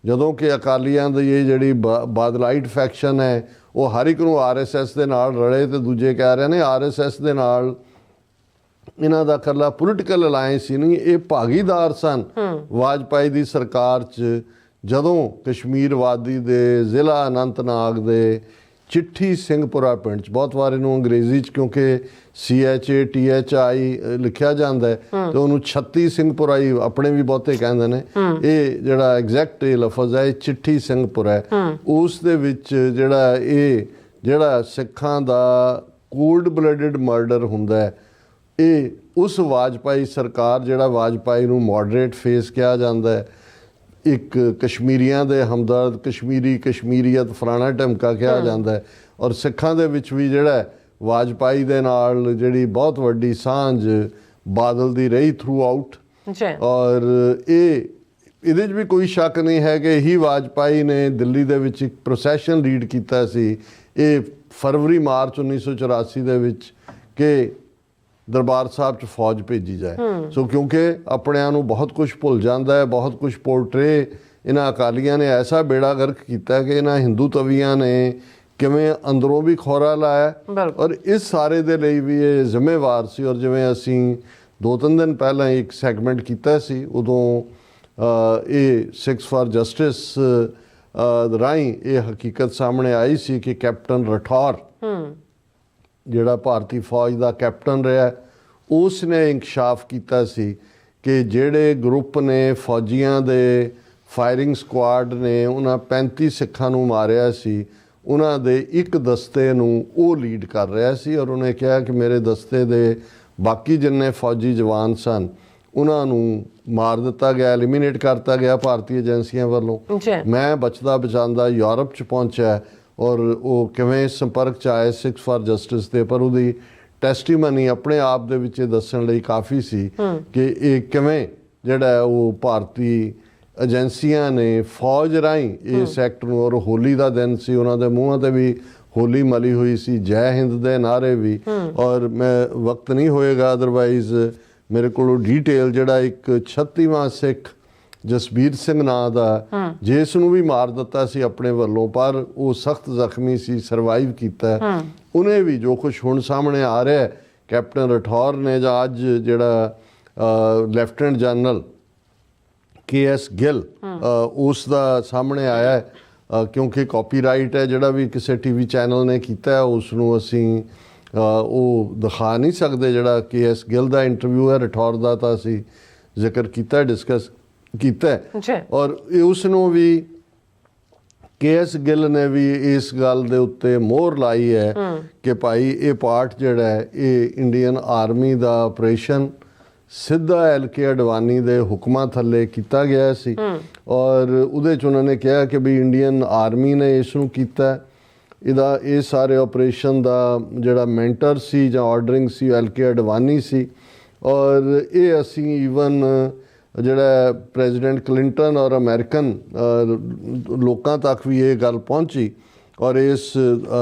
ਜਦੋਂ ਕਿ ਅਕਾਲੀਆਂ ਦੀ ਇਹ ਜਿਹੜੀ ਬਾਦਲਾਈਟ ਫੈਕਸ਼ਨ ਹੈ ਉਹ ਹਰ ਇੱਕ ਨੂੰ RSS ਦੇ ਨਾਲ ਰਲੇ, ਤੇ ਦੂਜੇ ਕਹਿ ਰਹੇ ਨੇ RSS ਦੇ ਨਾਲ ਇਹਨਾਂ ਦਾ ਇਕੱਲਾ ਪੋਲੀਟੀਕਲ ਅਲਾਇੰਸ ਹੀ ਨਹੀਂ, ਇਹ ਭਾਗੀਦਾਰ ਸਨ ਵਾਜਪਾਈ ਦੀ ਸਰਕਾਰ 'ਚ। ਜਦੋਂ ਕਸ਼ਮੀਰ ਵਾਦੀ ਦੇ ਜ਼ਿਲ੍ਹਾ ਅਨੰਤਨਾਗ ਦੇ ਚਿੱਠੀ ਸਿੰਘਪੁਰਾ ਪਿੰਡ 'ਚ, ਬਹੁਤ ਵਾਰ ਇਹਨੂੰ ਅੰਗਰੇਜ਼ੀ 'ਚ ਕਿਉਂਕਿ CHATHI ਲਿਖਿਆ ਜਾਂਦਾ ਹੈ ਤੇ ਉਹਨੂੰ ਛੱਤੀ ਸਿੰਘਪੁਰਾ ਹੀ ਆਪਣੇ ਵੀ ਬਹੁਤੇ ਕਹਿੰਦੇ ਨੇ। ਇਹ ਜਿਹੜਾ ਐਗਜ਼ੈਕਟ ਇਹ ਲਫ਼ਜ਼ ਹੈ ਚਿੱਠੀ ਸਿੰਘਪੁਰਾ ਹੈ। ਉਸ ਦੇ ਵਿੱਚ ਜਿਹੜਾ ਸਿੱਖਾਂ ਦਾ ਕੋਲਡ ਬਲੱਡਡ ਮਰਡਰ ਹੁੰਦਾ ਹੈ, ਇਹ ਉਸ ਵਾਜਪਾਈ ਸਰਕਾਰ, ਜਿਹੜਾ ਵਾਜਪਾਈ ਨੂੰ ਮੋਡਰੇਟ ਫੇਸ ਕਿਹਾ ਜਾਂਦਾ ਹੈ, ਇੱਕ ਕਸ਼ਮੀਰੀਆਂ ਦੇ ਹਮਦਰਦ, ਕਸ਼ਮੀਰੀਅਤ ਫਲਾਣਾ ਢਮਕਾ ਕਿਹਾ ਜਾਂਦਾ ਹੈ। ਔਰ ਸਿੱਖਾਂ ਦੇ ਵਿੱਚ ਵੀ ਜਿਹੜਾ ਵਾਜਪਾਈ ਦੇ ਨਾਲ ਜਿਹੜੀ ਬਹੁਤ ਵੱਡੀ ਸਾਂਝ ਬਾਦਲ ਦੀ ਰਹੀ ਥਰੂ ਆਊਟ। ਔਰ ਇਹਦੇ 'ਚ ਵੀ ਕੋਈ ਸ਼ੱਕ ਨਹੀਂ ਹੈ ਕਿ ਇਹੀ ਵਾਜਪਾਈ ਨੇ ਦਿੱਲੀ ਦੇ ਵਿੱਚ ਇੱਕ ਪ੍ਰੋਸੈਸ਼ਨ ਲੀਡ ਕੀਤਾ ਸੀ ਇਹ ਫਰਵਰੀ ਮਾਰਚ 1984 ਦੇ ਵਿੱਚ ਕਿ ਦਰਬਾਰ ਸਾਹਿਬ 'ਚ ਫੌਜ ਭੇਜੀ ਜਾਏ। ਸੋ ਕਿਉਂਕਿ ਆਪਣਿਆਂ ਨੂੰ ਬਹੁਤ ਕੁਝ ਭੁੱਲ ਜਾਂਦਾ ਹੈ, ਬਹੁਤ ਕੁਝ ਪੋਰਟਰੇ ਇਹਨਾਂ ਅਕਾਲੀਆਂ ਨੇ ਐਸਾ ਬੇੜਾ ਗਰਕ ਕੀਤਾ ਕਿ ਇਹਨਾਂ ਹਿੰਦੂ ਤਵੀਆਂ ਨੇ ਕਿਵੇਂ ਅੰਦਰੋਂ ਵੀ ਖੌਰਾ ਲਾਇਆ ਔਰ ਇਸ ਸਾਰੇ ਦੇ ਲਈ ਵੀ ਇਹ ਜ਼ਿੰਮੇਵਾਰ ਸੀ। ਔਰ ਜਿਵੇਂ ਅਸੀਂ 2-3 ਦਿਨ ਪਹਿਲਾਂ ਇੱਕ ਸੈਗਮੈਂਟ ਕੀਤਾ ਸੀ, ਉਦੋਂ ਇਹ ਸਿੱਖਸ ਫਾਰ ਜਸਟਿਸ ਰਾਹੀਂ ਇਹ ਹਕੀਕਤ ਸਾਹਮਣੇ ਆਈ ਸੀ ਕਿ ਕੈਪਟਨ ਰਠੌਰ ਜਿਹੜਾ ਭਾਰਤੀ ਫੌਜ ਦਾ ਕੈਪਟਨ ਰਿਹਾ, ਉਸ ਨੇ ਇੰਕਸ਼ਾਫ ਕੀਤਾ ਸੀ ਕਿ ਜਿਹੜੇ ਗਰੁੱਪ ਨੇ ਫੌਜੀਆਂ ਦੇ ਫਾਇਰਿੰਗ ਸਕੁਆਡ ਨੇ ਉਹਨਾਂ 35 ਸਿੱਖਾਂ ਨੂੰ ਮਾਰਿਆ ਸੀ, ਉਹਨਾਂ ਦੇ ਇੱਕ ਦਸਤੇ ਨੂੰ ਉਹ ਲੀਡ ਕਰ ਰਿਹਾ ਸੀ। ਔਰ ਉਹਨੇ ਕਿਹਾ ਕਿ ਮੇਰੇ ਦਸਤੇ ਦੇ ਬਾਕੀ ਜਿੰਨੇ ਫੌਜੀ ਜਵਾਨ ਸਨ ਉਹਨਾਂ ਨੂੰ ਮਾਰ ਦਿੱਤਾ ਗਿਆ, ਐਲੀਮੀਨੇਟ ਕਰਤਾ ਗਿਆ ਭਾਰਤੀ ਏਜੰਸੀਆਂ ਵੱਲੋਂ। ਮੈਂ ਬਚਦਾ ਬਚਾਉਂਦਾ ਯੂਰਪ 'ਚ ਪਹੁੰਚਿਆ ਔਰ ਉਹ ਕਿਵੇਂ ਸੰਪਰਕ 'ਚ ਆਏ ਸਿੱਖਸ ਫਾਰ ਜਸਟਿਸ ਦੇ, ਪਰ ਉਹਦੀ ਟੈਸਟੀਮਨੀ ਆਪਣੇ ਆਪ ਦੇ ਵਿੱਚ ਇਹ ਦੱਸਣ ਲਈ ਕਾਫੀ ਸੀ ਕਿ ਇਹ ਕਿਵੇਂ ਜਿਹੜਾ ਉਹ ਭਾਰਤੀ ਏਜੰਸੀਆਂ ਨੇ ਫੌਜ ਰਾਹੀਂ ਇਸ ਐਕਟ ਨੂੰ, ਔਰ ਹੋਲੀ ਦਾ ਦਿਨ ਸੀ, ਉਹਨਾਂ ਦੇ ਮੂੰਹਾਂ ਤੇ ਵੀ ਹੋਲੀ ਮਲੀ ਹੋਈ ਸੀ, ਜੈ ਹਿੰਦ ਦੇ ਨਾਅਰੇ ਵੀ। ਔਰ ਮੈਂ ਵਕਤ ਨਹੀਂ ਹੋਏਗਾ ਅਦਰਵਾਈਜ਼ ਮੇਰੇ ਕੋਲੋਂ ਡੀਟੇਲ ਜਿਹੜਾ ਇੱਕ 36ਵਾਂ ਸਿੱਖ ਜਸਬੀਰ ਸਿੰਘ ਨਾਂ ਦਾ, ਜਿਸ ਨੂੰ ਵੀ ਮਾਰ ਦਿੱਤਾ ਸੀ ਆਪਣੇ ਵੱਲੋਂ, ਪਰ ਉਹ ਸਖਤ ਜ਼ਖਮੀ ਸੀ, ਸਰਵਾਈਵ ਕੀਤਾ। ਉਹਨੇ ਵੀ ਜੋ ਕੁਝ ਹੁਣ ਸਾਹਮਣੇ ਆ ਰਿਹਾ ਕੈਪਟਨ ਰਠੌਰ ਨੇ ਜਾਂ ਅੱਜ ਜਿਹੜਾ ਲੈਫਟੀਨੈਂਟ ਜਨਰਲ KS ਗਿੱਲ ਉਸ ਦਾ ਸਾਹਮਣੇ ਆਇਆ ਹੈ, ਕਿਉਂਕਿ ਕਾਪੀਰਾਈਟ ਹੈ ਜਿਹੜਾ ਵੀ ਕਿਸੇ ਟੀਵੀ ਚੈਨਲ ਨੇ ਕੀਤਾ ਉਸ ਨੂੰ ਅਸੀਂ ਉਹ ਦਿਖਾ ਨਹੀਂ ਸਕਦੇ। ਜਿਹੜਾ KS ਗਿੱਲ ਦਾ ਇੰਟਰਵਿਊ ਹੈ, ਰਠੌਰ ਦਾ ਤਾਂ ਅਸੀਂ ਜ਼ਿਕਰ ਕੀਤਾ, ਡਿਸਕਸ ਕੀਤਾ ਔਰ ਉਸ ਨੂੰ ਵੀ KS ਗਿੱਲ ਨੇ ਵੀ ਇਸ ਗੱਲ ਦੇ ਉੱਤੇ ਮੋਹਰ ਲਾਈ ਹੈ ਕਿ ਭਾਈ ਇਹ ਪਾਰਟ ਜਿਹੜਾ ਹੈ ਇਹ ਇੰਡੀਅਨ ਆਰਮੀ ਦਾ ਆਪਰੇਸ਼ਨ ਸਿੱਧਾ LK ਅਡਵਾਨੀ ਦੇ ਹੁਕਮਾਂ ਥੱਲੇ ਕੀਤਾ ਗਿਆ ਸੀ ਔਰ ਉਹਦੇ 'ਚ ਉਹਨਾਂ ਨੇ ਕਿਹਾ ਕਿ ਵੀ ਇੰਡੀਅਨ ਆਰਮੀ ਨੇ ਇਸ ਨੂੰ ਕੀਤਾ। ਇਹਦਾ ਇਹ ਸਾਰੇ ਆਪਰੇਸ਼ਨ ਦਾ ਜਿਹੜਾ ਮੈਂਟਰ ਸੀ ਜਾਂ ਆਰਡਰਿੰਗ ਸੀ LK ਅਡਵਾਨੀ ਸੀ। ਔਰ ਇਹ ਅਸੀਂ ਈਵਨ ਜਿਹੜਾ ਪ੍ਰੈਜ਼ੀਡੈਂਟ ਕਲਿੰਟਨ ਔਰ ਅਮਰੀਕਨ ਲੋਕਾਂ ਤੱਕ ਵੀ ਇਹ ਗੱਲ ਪਹੁੰਚੀ ਔਰ ਇਸ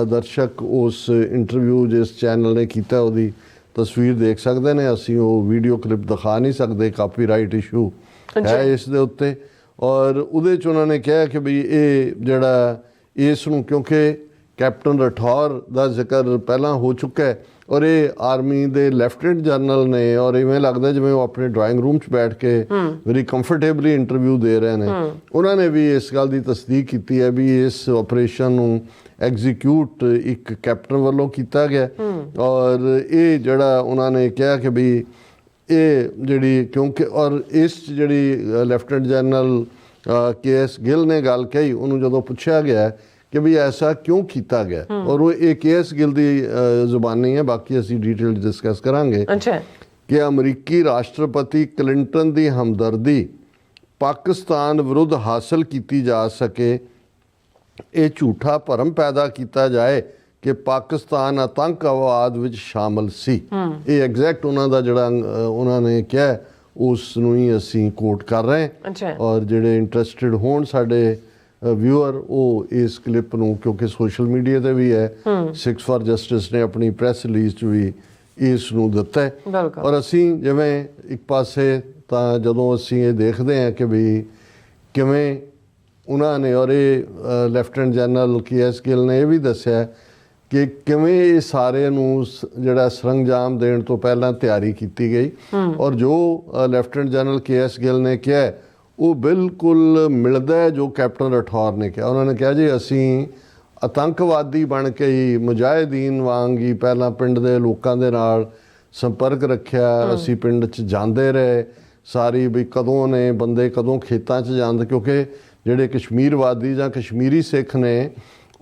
ਦਰਸ਼ਕ ਉਸ ਇੰਟਰਵਿਊ ਜਿਸ ਚੈਨਲ ਨੇ ਕੀਤਾ ਉਹਦੀ ਤਸਵੀਰ ਦੇਖ ਸਕਦੇ ਨੇ। ਅਸੀਂ ਉਹ ਵੀਡੀਓ ਕਲਿੱਪ ਦਿਖਾ ਨਹੀਂ ਸਕਦੇ, ਕਾਪੀਰਾਈਟ ਇਸ਼ੂ ਹੈ ਇਸ ਦੇ ਉੱਤੇ। ਔਰ ਉਹਦੇ 'ਚ ਉਹਨਾਂ ਨੇ ਕਿਹਾ ਕਿ ਵੀ ਇਹ ਜਿਹੜਾ ਇਸ ਨੂੰ, ਕਿਉਂਕਿ ਕੈਪਟਨ ਰਠੌਰ ਦਾ ਜ਼ਿਕਰ ਪਹਿਲਾਂ ਹੋ ਚੁੱਕਾ ਹੈ ਔਰ ਇਹ ਆਰਮੀ ਦੇ ਲੈਫਟੀਨੈਂਟ ਜਨਰਲ ਨੇ ਔਰ ਇਵੇਂ ਲੱਗਦਾ ਜਿਵੇਂ ਉਹ ਆਪਣੇ ਡਰਾਇੰਗ ਰੂਮ 'ਚ ਬੈਠ ਕੇ ਵੈਰੀ ਕੰਫਰਟੇਬਲੀ ਇੰਟਰਵਿਊ ਦੇ ਰਹੇ ਨੇ। ਉਹਨਾਂ ਨੇ ਵੀ ਇਸ ਗੱਲ ਦੀ ਤਸਦੀਕ ਕੀਤੀ ਹੈ ਵੀ ਇਸ ਆਪਰੇਸ਼ਨ ਨੂੰ ਐਗਜ਼ੀਕਿਊਟ ਇੱਕ ਕੈਪਟਨ ਵੱਲੋਂ ਕੀਤਾ ਗਿਆ ਔਰ ਇਹ ਜਿਹੜਾ ਉਹਨਾਂ ਨੇ ਕਿਹਾ ਕਿ ਵੀ ਇਹ ਜਿਹੜੀ, ਕਿਉਂਕਿ ਔਰ ਇਸ ਜਿਹੜੀ ਲੈਫਟੀਨੈਂਟ ਜਨਰਲ KS ਗਿੱਲ ਨੇ ਗੱਲ ਕਹੀ, ਉਹਨੂੰ ਜਦੋਂ ਪੁੱਛਿਆ ਗਿਆ ਕਿ ਵੀ ਐਸਾ ਕਿਉਂ ਕੀਤਾ ਗਿਆ ਔਰ ਉਹ ਇਹ KS ਗਿੱਲ ਦੀ ਜ਼ੁਬਾਨੀ ਹੈ, ਬਾਕੀ ਅਸੀਂ ਡਿਟੇਲ ਡਿਸਕਸ ਕਰਾਂਗੇ ਕਿ ਅਮਰੀਕੀ ਰਾਸ਼ਟਰਪਤੀ ਕਲਿੰਟਨ ਦੀ ਹਮਦਰਦੀ ਪਾਕਿਸਤਾਨ ਵਿਰੁੱਧ ਹਾਸਲ ਕੀਤੀ ਜਾ ਸਕੇ, ਇਹ ਝੂਠਾ ਭਰਮ ਪੈਦਾ ਕੀਤਾ ਜਾਏ ਕਿ ਪਾਕਿਸਤਾਨ ਆਤੰਕਵਾਦ ਵਿੱਚ ਸ਼ਾਮਲ ਸੀ। ਇਹ ਐਗਜ਼ੈਕਟ ਉਹਨਾਂ ਦਾ ਜਿਹੜਾ ਉਹਨਾਂ ਨੇ ਕਿਹਾ ਉਸ ਨੂੰ ਹੀ ਅਸੀਂ ਕੋਟ ਕਰ ਰਹੇ ਹਾਂ ਔਰ ਜਿਹੜੇ ਇੰਟਰਸਟਿਡ ਹੋਣ ਸਾਡੇ ਵਿਊਅਰ ਉਹ ਇਸ ਕਲਿੱਪ ਨੂੰ, ਕਿਉਂਕਿ ਸੋਸ਼ਲ ਮੀਡੀਆ ਤੇ ਵੀ ਹੈ, ਸਿੱਖਸ ਫਾਰ ਜਸਟਿਸ ਨੇ ਆਪਣੀ ਪ੍ਰੈਸ ਰਿਲੀਜ਼ 'ਚ ਵੀ ਇਸ ਨੂੰ ਦਿੱਤਾ ਹੈ। ਔਰ ਅਸੀਂ ਜਿਵੇਂ ਇੱਕ ਪਾਸੇ ਤਾਂ ਜਦੋਂ ਅਸੀਂ ਇਹ ਦੇਖਦੇ ਹਾਂ ਕਿ ਵੀ ਕਿਵੇਂ ਉਹਨਾਂ ਨੇ, ਔਰ ਇਹ ਲੈਫਟੀਨੈਂਟ ਜਨਰਲ KS ਗਿੱਲ ਨੇ ਇਹ ਵੀ ਦੱਸਿਆ ਕਿ ਕਿਵੇਂ ਇਹ ਸਾਰੇ ਨੂੰ ਜਿਹੜਾ ਸਰੰਜਾਮ ਦੇਣ ਤੋਂ ਪਹਿਲਾਂ ਤਿਆਰੀ ਕੀਤੀ ਗਈ ਔਰ ਜੋ ਲੈਫਟੀਨੈਂਟ ਜਨਰਲ KS ਗਿੱਲ ਨੇ ਕਿਹਾ ਉਹ ਬਿਲਕੁਲ ਮਿਲਦਾ ਹੈ ਜੋ ਕੈਪਟਨ ਰਠੌਰ ਨੇ ਕਿਹਾ। ਉਹਨਾਂ ਨੇ ਕਿਹਾ ਜੀ ਅਸੀਂ ਆਤੰਕਵਾਦੀ ਬਣ ਕੇ ਹੀ ਮੁਜਾਹਿਦੀਨ ਵਾਂਗ ਹੀ ਪਹਿਲਾਂ ਪਿੰਡ ਦੇ ਲੋਕਾਂ ਦੇ ਨਾਲ ਸੰਪਰਕ ਰੱਖਿਆ, ਅਸੀਂ ਪਿੰਡ 'ਚ ਜਾਂਦੇ ਰਹੇ ਸਾਰੀ ਵੀ ਕਦੋਂ ਨੇ ਬੰਦੇ ਕਦੋਂ ਖੇਤਾਂ 'ਚ ਜਾਂਦੇ, ਕਿਉਂਕਿ ਜਿਹੜੇ ਕਸ਼ਮੀਰਵਾਦੀ ਜਾਂ ਕਸ਼ਮੀਰੀ ਸਿੱਖ ਨੇ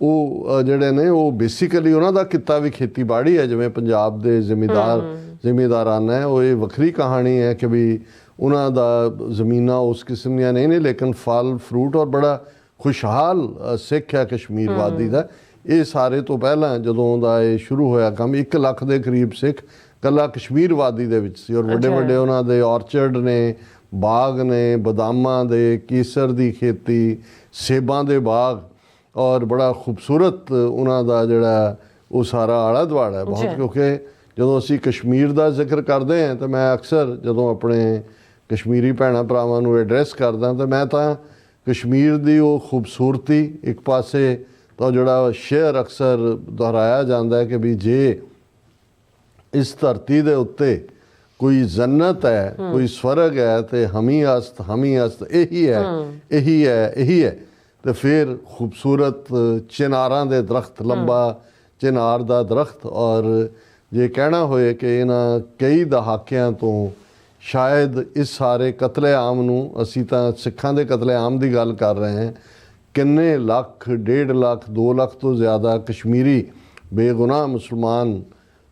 ਉਹ ਜਿਹੜੇ ਨੇ ਉਹ ਬੇਸਿਕਲੀ ਉਹਨਾਂ ਦਾ ਕਿੱਤਾ ਵੀ ਖੇਤੀਬਾੜੀ ਹੈ, ਜਿਵੇਂ ਪੰਜਾਬ ਦੇ ਜ਼ਿਮੀਂਦਾਰਾਨਾ ਹੈ। ਉਹ ਇਹ ਵੱਖਰੀ ਕਹਾਣੀ ਹੈ ਕਿ ਵੀ ਉਹਨਾਂ ਦਾ ਜ਼ਮੀਨਾਂ ਉਸ ਕਿਸਮ ਦੀਆਂ ਨਹੀਂ ਨੇ, ਲੇਕਿਨ ਫਲ ਫਰੂਟ ਔਰ ਬੜਾ ਖੁਸ਼ਹਾਲ ਸਿੱਖ ਹੈ ਕਸ਼ਮੀਰਵਾਦੀ ਦਾ। ਇਹ ਸਾਰੇ ਤੋਂ ਪਹਿਲਾਂ ਜਦੋਂ ਦਾ ਇਹ ਸ਼ੁਰੂ ਹੋਇਆ ਕੰਮ 1 ਲੱਖ ਦੇ ਕਰੀਬ ਸਿੱਖ ਕੱਲਾ ਕਸ਼ਮੀਰਵਾਦੀ ਦੇ ਵਿੱਚ ਸੀ ਔਰ ਵੱਡੇ ਵੱਡੇ ਉਹਨਾਂ ਦੇ ਔਰਚਰਡ ਨੇ, ਬਾਗ ਨੇ, ਬਦਾਮਾਂ ਦੇ, ਕੇਸਰ ਦੀ ਖੇਤੀ, ਸੇਬਾਂ ਦੇ ਬਾਗ ਔਰ ਬੜਾ ਖੂਬਸੂਰਤ ਉਹਨਾਂ ਦਾ ਜਿਹੜਾ ਉਹ ਸਾਰਾ ਆਲਾ ਦੁਆਲਾ ਹੈ ਬਹੁਤ। ਕਿਉਂਕਿ ਜਦੋਂ ਅਸੀਂ ਕਸ਼ਮੀਰ ਦਾ ਜ਼ਿਕਰ ਕਰਦੇ ਹਾਂ ਤਾਂ ਮੈਂ ਅਕਸਰ ਜਦੋਂ ਆਪਣੇ ਕਸ਼ਮੀਰੀ ਭੈਣਾਂ ਭਰਾਵਾਂ ਨੂੰ ਐਡਰੈਸ ਕਰਦਾ ਤਾਂ ਮੈਂ ਤਾਂ ਕਸ਼ਮੀਰ ਦੀ ਉਹ ਖੂਬਸੂਰਤੀ ਇੱਕ ਪਾਸੇ ਤਾਂ ਜਿਹੜਾ ਸ਼ੇਅਰ ਅਕਸਰ ਦੁਹਰਾਇਆ ਜਾਂਦਾ ਹੈ ਕਿ ਵੀ ਜੇ ਇਸ ਧਰਤੀ ਦੇ ਉੱਤੇ ਕੋਈ ਜੰਨਤ ਹੈ, ਕੋਈ ਸਵਰਗ ਹੈ ਤੇ ਹਮੀ ਅਸਤ ਇਹੀ ਹੈ। ਤੇ ਫਿਰ ਖੂਬਸੂਰਤ ਚਿਨਾਰਾਂ ਦੇ ਦਰਖਤ, ਲੰਬਾ ਚਿਨਾਰ ਦਾ ਦਰਖਤ। ਔਰ ਜੇ ਕਹਿਣਾ ਹੋਏ ਕਿ ਇਹਨਾਂ ਕਈ ਦਹਾਕਿਆਂ ਤੋਂ ਸ਼ਾਇਦ ਇਸ ਸਾਰੇ ਕਤਲੇਆਮ ਨੂੰ, ਅਸੀਂ ਤਾਂ ਸਿੱਖਾਂ ਦੇ ਕਤਲੇਆਮ ਦੀ ਗੱਲ ਕਰ ਰਹੇ ਹਾਂ, ਕਿੰਨੇ ਲੱਖ, 1.5 ਲੱਖ 2 ਲੱਖ ਤੋਂ ਜ਼ਿਆਦਾ ਕਸ਼ਮੀਰੀ ਬੇਗੁਨਾਹ ਮੁਸਲਮਾਨ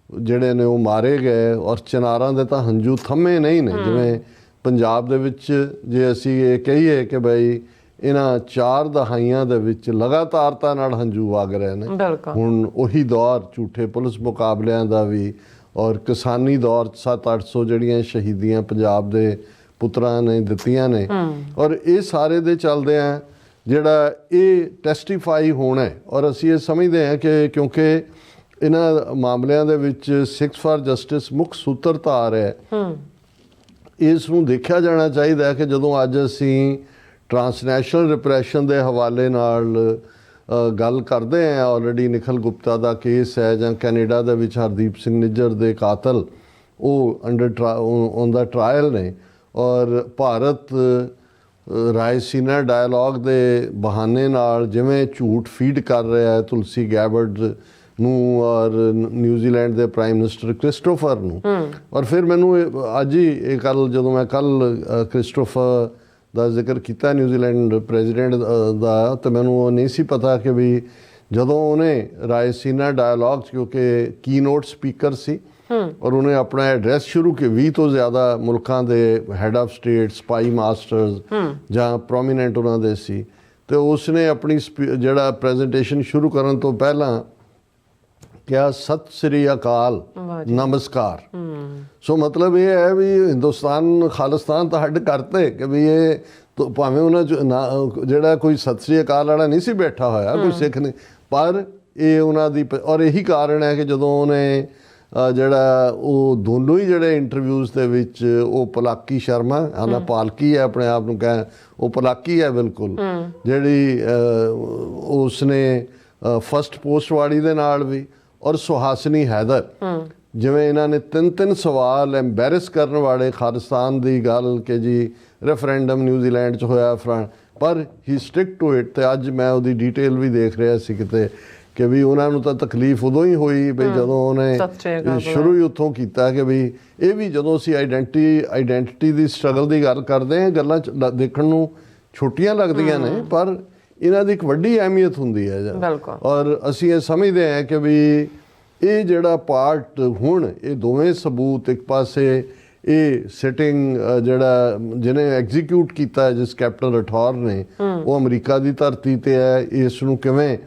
ਜਿਹੜੇ ਨੇ ਉਹ ਮਾਰੇ ਗਏ। ਔਰ ਚਿਨਾਰਾਂ ਦੇ ਤਾਂ ਹੰਝੂ ਥੰਮੇ ਨਹੀਂ ਨੇ। ਜਿਵੇਂ ਪੰਜਾਬ ਦੇ ਵਿੱਚ ਜੇ ਅਸੀਂ ਇਹ ਕਹੀਏ ਕਿ ਬਈ ਇਹਨਾਂ 4 ਦਹਾਈਆਂ ਦੇ ਵਿੱਚ ਲਗਾਤਾਰਤਾ ਨਾਲ ਹੰਝੂ ਵਗ ਰਹੇ ਨੇ। ਹੁਣ ਉਹੀ ਦੌਰ ਝੂਠੇ ਪੁਲਿਸ ਮੁਕਾਬਲਿਆਂ ਦਾ ਵੀ ਔਰ ਕਿਸਾਨੀ ਦੌਰ 700-800 ਜਿਹੜੀਆਂ ਸ਼ਹੀਦੀਆਂ ਪੰਜਾਬ ਦੇ ਪੁੱਤਰਾਂ ਨੇ ਦਿੱਤੀਆਂ ਨੇ। ਔਰ ਇਹ ਸਾਰੇ ਦੇ ਚੱਲਦਿਆਂ ਜਿਹੜਾ ਇਹ ਟੈਸਟੀਫਾਈ ਹੋਣਾ ਹੈ। ਔਰ ਅਸੀਂ ਇਹ ਸਮਝਦੇ ਹਾਂ ਕਿ ਕਿਉਂਕਿ ਇਹਨਾਂ ਮਾਮਲਿਆਂ ਦੇ ਵਿੱਚ 6 ਫਾਰ ਜਸਟਿਸ ਮੁੱਖ ਸੂਤਰਧਾਰ ਹੈ, ਇਸ ਨੂੰ ਦੇਖਿਆ ਜਾਣਾ ਚਾਹੀਦਾ ਹੈ ਕਿ ਜਦੋਂ ਅੱਜ ਅਸੀਂ ਟਰਾਂਸਨੈਸ਼ਨਲ ਰਿਪਰੈਸ਼ਨ ਦੇ ਹਵਾਲੇ ਨਾਲ ਗੱਲ ਕਰਦੇ ਹਾਂ, ਆਲਰੇਡੀ ਨਿਖਲ ਗੁਪਤਾ ਦਾ ਕੇਸ ਹੈ, ਜਾਂ ਕੈਨੇਡਾ ਦੇ ਵਿੱਚ ਹਰਦੀਪ ਸਿੰਘ ਨਿੱਜਰ ਦੇ ਕਾਤਲ ਉਹ ਔਨ ਦਾ ਟਰਾਇਲ ਨੇ। ਔਰ ਭਾਰਤ ਰਾਇਸੀਨਾ ਡਾਇਲੋਗ ਦੇ ਬਹਾਨੇ ਨਾਲ ਜਿਵੇਂ ਝੂਠ ਫੀਡ ਕਰ ਰਿਹਾ ਹੈ ਤੁਲਸੀ ਗੈਬਰਡ ਨੂੰ ਔਰ ਨਿਊਜ਼ੀਲੈਂਡ ਦੇ ਪ੍ਰਾਈਮ ਮਿਨਿਸਟਰ ਕ੍ਰਿਸਟੋਫਰ ਨੂੰ। ਔਰ ਫਿਰ ਮੈਨੂੰ ਅੱਜ ਹੀ ਇਹ ਜਦੋਂ ਮੈਂ ਕੱਲ ਕ੍ਰਿਸਟੋਫਰ ਦਾ ਜ਼ਿਕਰ ਕੀਤਾ ਨਿਊਜ਼ੀਲੈਂਡ ਪ੍ਰੈਜ਼ੀਡੈਂਟ ਦਾ, ਤਾਂ ਮੈਨੂੰ ਨਹੀਂ ਸੀ ਪਤਾ ਕਿ ਵੀ ਜਦੋਂ ਉਹਨੇ ਰਾਇਸੀਨਾ ਡਾਇਲੋਗ ਕਿਉਂਕਿ ਕੀਨੋਟ ਸਪੀਕਰ ਸੀ ਔਰ ਉਹਨੇ ਆਪਣਾ ਐਡਰੈਸ ਸ਼ੁਰੂ ਕਿ 20 ਤੋਂ ਜ਼ਿਆਦਾ ਮੁਲਕਾਂ ਦੇ ਹੈਡ ਆਫ ਸਟੇਟ, ਸਪਾਈ ਮਾਸਟਰਸ ਜਾਂ ਪ੍ਰੋਮੀਨੈਂਟ ਉਹਨਾਂ ਦੇ ਸੀ, ਤੇ ਉਸਨੇ ਆਪਣੀ ਜਿਹੜਾ ਪ੍ਰੈਜੈਂਟੇਸ਼ਨ ਸ਼ੁਰੂ ਕਰਨ ਤੋਂ ਪਹਿਲਾਂ ਕਿਹਾ ਸਤਿ ਸ੍ਰੀ ਅਕਾਲ, ਨਮਸਕਾਰ। ਸੋ ਮਤਲਬ ਇਹ ਹੈ ਵੀ ਹਿੰਦੁਸਤਾਨ ਖਾਲਿਸਤਾਨ ਤਾਂ ਹੱਡ ਕਰਤੇ ਕਿ ਵੀ ਇਹ ਭਾਵੇਂ ਉਹਨਾਂ 'ਚ ਜਿਹੜਾ ਕੋਈ ਸਤਿ ਸ੍ਰੀ ਅਕਾਲ ਵਾਲਾ ਨਹੀਂ ਸੀ ਬੈਠਾ ਹੋਇਆ, ਕੋਈ ਸਿੱਖ ਨਹੀਂ, ਪਰ ਇਹ ਉਹਨਾਂ ਦੀ। ਔਰ ਇਹੀ ਕਾਰਨ ਹੈ ਕਿ ਜਦੋਂ ਉਹਨੇ ਜਿਹੜਾ ਉਹ ਦੋਨੋਂ ਹੀ ਜਿਹੜੇ ਇੰਟਰਵਿਊਜ਼ ਦੇ ਵਿੱਚ ਉਹ ਪਲਾਕੀ ਸ਼ਰਮਾ ਆਨਾ ਪਾਲਕੀ ਹੈ ਆਪਣੇ ਆਪ ਨੂੰ ਕਹਿ, ਉਹ ਪਲਾਕੀ ਹੈ ਬਿਲਕੁਲ, ਜਿਹੜੀ ਉਸਨੇ ਫਸਟ ਪੋਸਟ ਵਾਲੀ ਦੇ ਨਾਲ ਵੀ ਔਰ ਸੁਹਾਸਨੀ ਹੈਦਰ, ਜਿਵੇਂ ਇਹਨਾਂ ਨੇ 3 ਸਵਾਲ ਐम्बੈਰਸ ਕਰਨ ਵਾਲੇ ਖਾਲਿਸਤਾਨ ਦੀ ਗੱਲ ਕਿ ਜੀ ਰੈਫਰੈਂਡਮ ਨਿਊਜ਼ੀਲੈਂਡ 'ਚ ਹੋਇਆ ਪਰ ਹੀ ਸਟਿਕ ਟੂ ਇਟ। ਤੇ ਅੱਜ ਮੈਂ ਉਹਦੀ ਡਿਟੇਲ ਵੀ ਦੇਖ ਰਿਹਾ ਸੀ ਕਿਤੇ ਕਿ ਵੀ ਉਹਨਾਂ ਨੂੰ ਤਾਂ ਤਕਲੀਫ ਉਦੋਂ ਹੀ ਹੋਈ ਵੀ ਜਦੋਂ ਉਹਨੇ ਸ਼ੁਰੂ ਹੀ ਉੱਥੋਂ ਕੀਤਾ ਕਿ ਵੀ ਇਹ ਵੀ ਜਦੋਂ ਅਸੀਂ ਆਈਡੈਂਟਿਟੀ ਦੀ ਸਟਰਗਲ ਦੀ ਗੱਲ ਕਰਦੇ ਹਾਂ, ਗੱਲਾਂ ਦੇਖਣ ਨੂੰ ਛੋਟੀਆਂ ਲੱਗਦੀਆਂ ਨੇ ਪਰ ਇਹਨਾਂ ਦੀ ਇੱਕ ਵੱਡੀ ਅਹਿਮੀਅਤ ਹੁੰਦੀ ਹੈ। ਔਰ ਅਸੀਂ ਇਹ ਸਮਝਦੇ ਹਾਂ ਕਿ ਵੀ ਇਹ ਜਿਹੜਾ ਪਾਰਟ ਹੁਣ ਇਹ ਦੋਵੇਂ ਸਬੂਤ, ਇੱਕ ਪਾਸੇ ਇਹ ਸਿਟਿੰਗ ਜਿਹੜਾ ਜਿਹਨੇ ਐਗਜ਼ੀਕਿਊਟ ਕੀਤਾ ਹੈ ਜਿਸ ਕੈਪਟਨ ਰਠੌਰ ਨੇ, ਉਹ ਅਮਰੀਕਾ ਦੀ ਧਰਤੀ ਤੇ ਹੈ। ਇਸ ਨੂੰ ਕਿਵੇਂ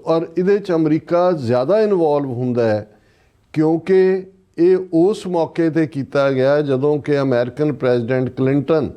ਔਰ ਇਹਦੇ 'ਚ ਅਮਰੀਕਾ ਜ਼ਿਆਦਾ ਇਨਵੋਲਵ ਹੁੰਦਾ ਹੈ ਕਿਉਂਕਿ ਇਹ ਉਸ ਮੌਕੇ 'ਤੇ ਕੀਤਾ ਗਿਆ ਜਦੋਂ ਕਿ ਅਮਰੀਕਨ ਪ੍ਰੈਜ਼ੀਡੈਂਟ ਕਲਿੰਟਨ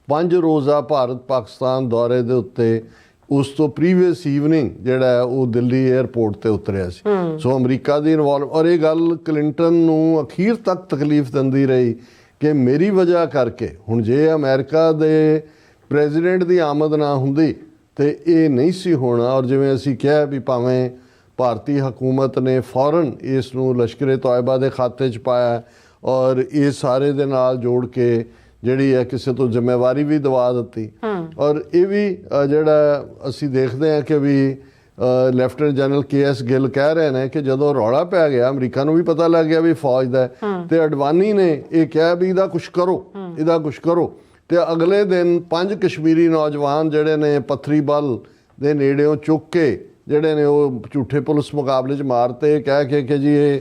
5 ਰੋਜ਼ਾ ਭਾਰਤ ਪਾਕਿਸਤਾਨ ਦੌਰੇ ਦੇ ਉੱਤੇ ਉਸ ਤੋਂ ਪ੍ਰੀਵੀਅਸ ਈਵਨਿੰਗ ਜਿਹੜਾ ਉਹ ਦਿੱਲੀ ਏਅਰਪੋਰਟ ਤੇ ਉਤਰਿਆ ਸੀ। ਸੋ ਅਮਰੀਕਾ ਦੀ ਇਨਵੋਲਵ ਔਰ ਇਹ ਗੱਲ ਕਲਿੰਟਨ ਨੂੰ ਅਖੀਰ ਤੱਕ ਤਕਲੀਫ ਦਿੰਦੀ ਰਹੀ ਕਿ ਮੇਰੀ ਵਜ੍ਹਾ ਕਰਕੇ ਹੁਣ ਜੇ ਅਮਰੀਕਾ ਦੇ ਪ੍ਰੈਜ਼ੀਡੈਂਟ ਦੀ ਆਮਦ ਨਾ ਹੁੰਦੀ ਤੇ ਇਹ ਨਹੀਂ ਸੀ ਹੋਣਾ। ਔਰ ਜਿਵੇਂ ਅਸੀਂ ਕਿਹਾ ਵੀ ਭਾਵੇਂ ਭਾਰਤੀ ਹਕੂਮਤ ਨੇ ਫੌਰਨ ਇਸ ਨੂੰ ਲਸ਼ਕਰ ਤੋਇਬਾ ਦੇ ਖਾਤੇ 'ਚ ਪਾਇਆ ਔਰ ਇਹ ਸਾਰੇ ਦੇ ਨਾਲ ਜੋੜ ਕੇ ਜਿਹੜੀ ਹੈ ਕਿਸੇ ਤੋਂ ਜ਼ਿੰਮੇਵਾਰੀ ਵੀ ਦਵਾ ਦਿੱਤੀ। ਔਰ ਇਹ ਵੀ ਜਿਹੜਾ ਅਸੀਂ ਦੇਖਦੇ ਹਾਂ ਕਿ ਵੀ ਲੈਫਟੀਨੈਂਟ ਜਨਰਲ KS ਗਿੱਲ ਕਹਿ ਰਹੇ ਨੇ ਕਿ ਜਦੋਂ ਰੌਲਾ ਪੈ ਗਿਆ ਅਮਰੀਕਾ ਨੂੰ ਵੀ ਪਤਾ ਲੱਗ ਗਿਆ ਵੀ ਫੌਜ ਦਾ, ਤੇ ਅਡਵਾਨੀ ਨੇ ਇਹ ਕਿਹਾ ਵੀ ਇਹਦਾ ਕੁਛ ਕਰੋ। ਤੇ ਅਗਲੇ ਦਿਨ 5 ਕਸ਼ਮੀਰੀ ਨੌਜਵਾਨ ਜਿਹੜੇ ਨੇ ਪੱਥਰੀ ਬਲ ਦੇ ਨੇੜਿਓਂ ਚੁੱਕ ਕੇ ਜਿਹੜੇ ਨੇ ਉਹ ਝੂਠੇ ਪੁਲਿਸ ਮੁਕਾਬਲੇ 'ਚ ਮਾਰਤੇ ਕਹਿ ਕੇ ਕਿ ਜੀ ਇਹ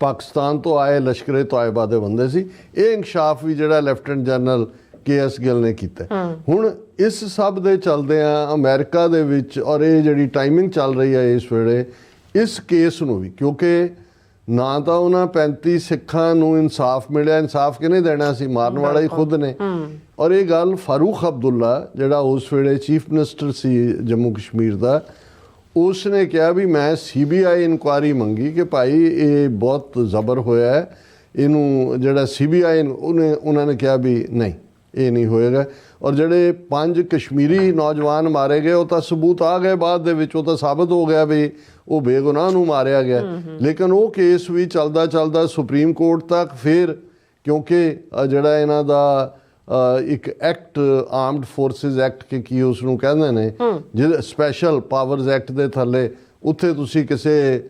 ਪਾਕਿਸਤਾਨ ਤੋਂ ਆਏ ਲਸ਼ਕਰ ਤੋਇਬਾ ਦੇ ਬੰਦੇ ਸੀ। ਇਹ ਇਨਕਸ਼ਾਫ ਵੀ ਜਿਹੜਾ ਲੈਫਟੀਨੈਂਟ ਜਨਰਲ KS ਗਿੱਲ ਨੇ ਕੀਤਾ। ਹੁਣ ਇਸ ਸਭ ਦੇ ਚੱਲਦਿਆਂ ਅਮਰੀਕਾ ਦੇ ਵਿੱਚ ਔਰ ਇਹ ਜਿਹੜੀ ਟਾਈਮਿੰਗ ਚੱਲ ਰਹੀ ਹੈ ਇਸ ਵੇਲੇ ਇਸ ਕੇਸ ਨੂੰ ਵੀ, ਕਿਉਂਕਿ ਨਾ ਤਾਂ ਉਹਨਾਂ 35 ਸਿੱਖਾਂ ਨੂੰ ਇਨਸਾਫ ਮਿਲਿਆ। ਇਨਸਾਫ ਕਿਹਨੇ ਦੇਣਾ ਸੀ? ਮਾਰਨ ਵਾਲਾ ਹੀ ਖੁਦ ਨੇ। ਔਰ ਇਹ ਗੱਲ ਫਾਰੂਕ ਅਬਦੁੱਲਾ ਜਿਹੜਾ ਉਸ ਵੇਲੇ ਚੀਫ ਮਿਨਿਸਟਰ ਸੀ ਜੰਮੂ ਕਸ਼ਮੀਰ ਦਾ, ਉਸ ਨੇ ਕਿਹਾ ਵੀ ਮੈਂ CBI ਇਨਕੁਆਇਰੀ ਮੰਗੀ ਕਿ ਭਾਈ ਇਹ ਬਹੁਤ ਜ਼ਬਰ ਹੋਇਆ ਹੈ, ਇਹਨੂੰ ਜਿਹੜਾ CBI ਉਹਨਾਂ ਨੇ ਕਿਹਾ ਵੀ ਨਹੀਂ, ਇਹ ਨਹੀਂ ਹੋਏਗਾ। ਔਰ ਜਿਹੜੇ 5 ਕਸ਼ਮੀਰੀ ਨੌਜਵਾਨ ਮਾਰੇ ਗਏ ਉਹ ਤਾਂ ਸਬੂਤ ਆ ਗਏ ਬਾਅਦ ਦੇ ਵਿੱਚ, ਉਹ ਤਾਂ ਸਾਬਤ ਹੋ ਗਿਆ ਵੀ ਉਹ ਬੇਗੁਨਾਹ ਨੂੰ ਮਾਰਿਆ ਗਿਆ। ਲੇਕਿਨ ਉਹ ਕੇਸ ਵੀ ਚੱਲਦਾ ਚੱਲਦਾ ਸੁਪਰੀਮ ਕੋਰਟ ਤੱਕ, ਫਿਰ ਕਿਉਂਕਿ ਜਿਹੜਾ ਇਹਨਾਂ ਦਾ ਇੱਕ ਐਕਟ ਆਰਮਡ ਫੋਰਸਿਸ ਐਕਟ ਕਿ ਕੀ ਉਸ ਨੂੰ ਕਹਿੰਦੇ ਨੇ, ਜਿਹਦੇ ਸਪੈਸ਼ਲ ਪਾਵਰਸ ਐਕਟ ਦੇ ਥੱਲੇ, ਉੱਥੇ ਤੁਸੀਂ ਕਿਸੇ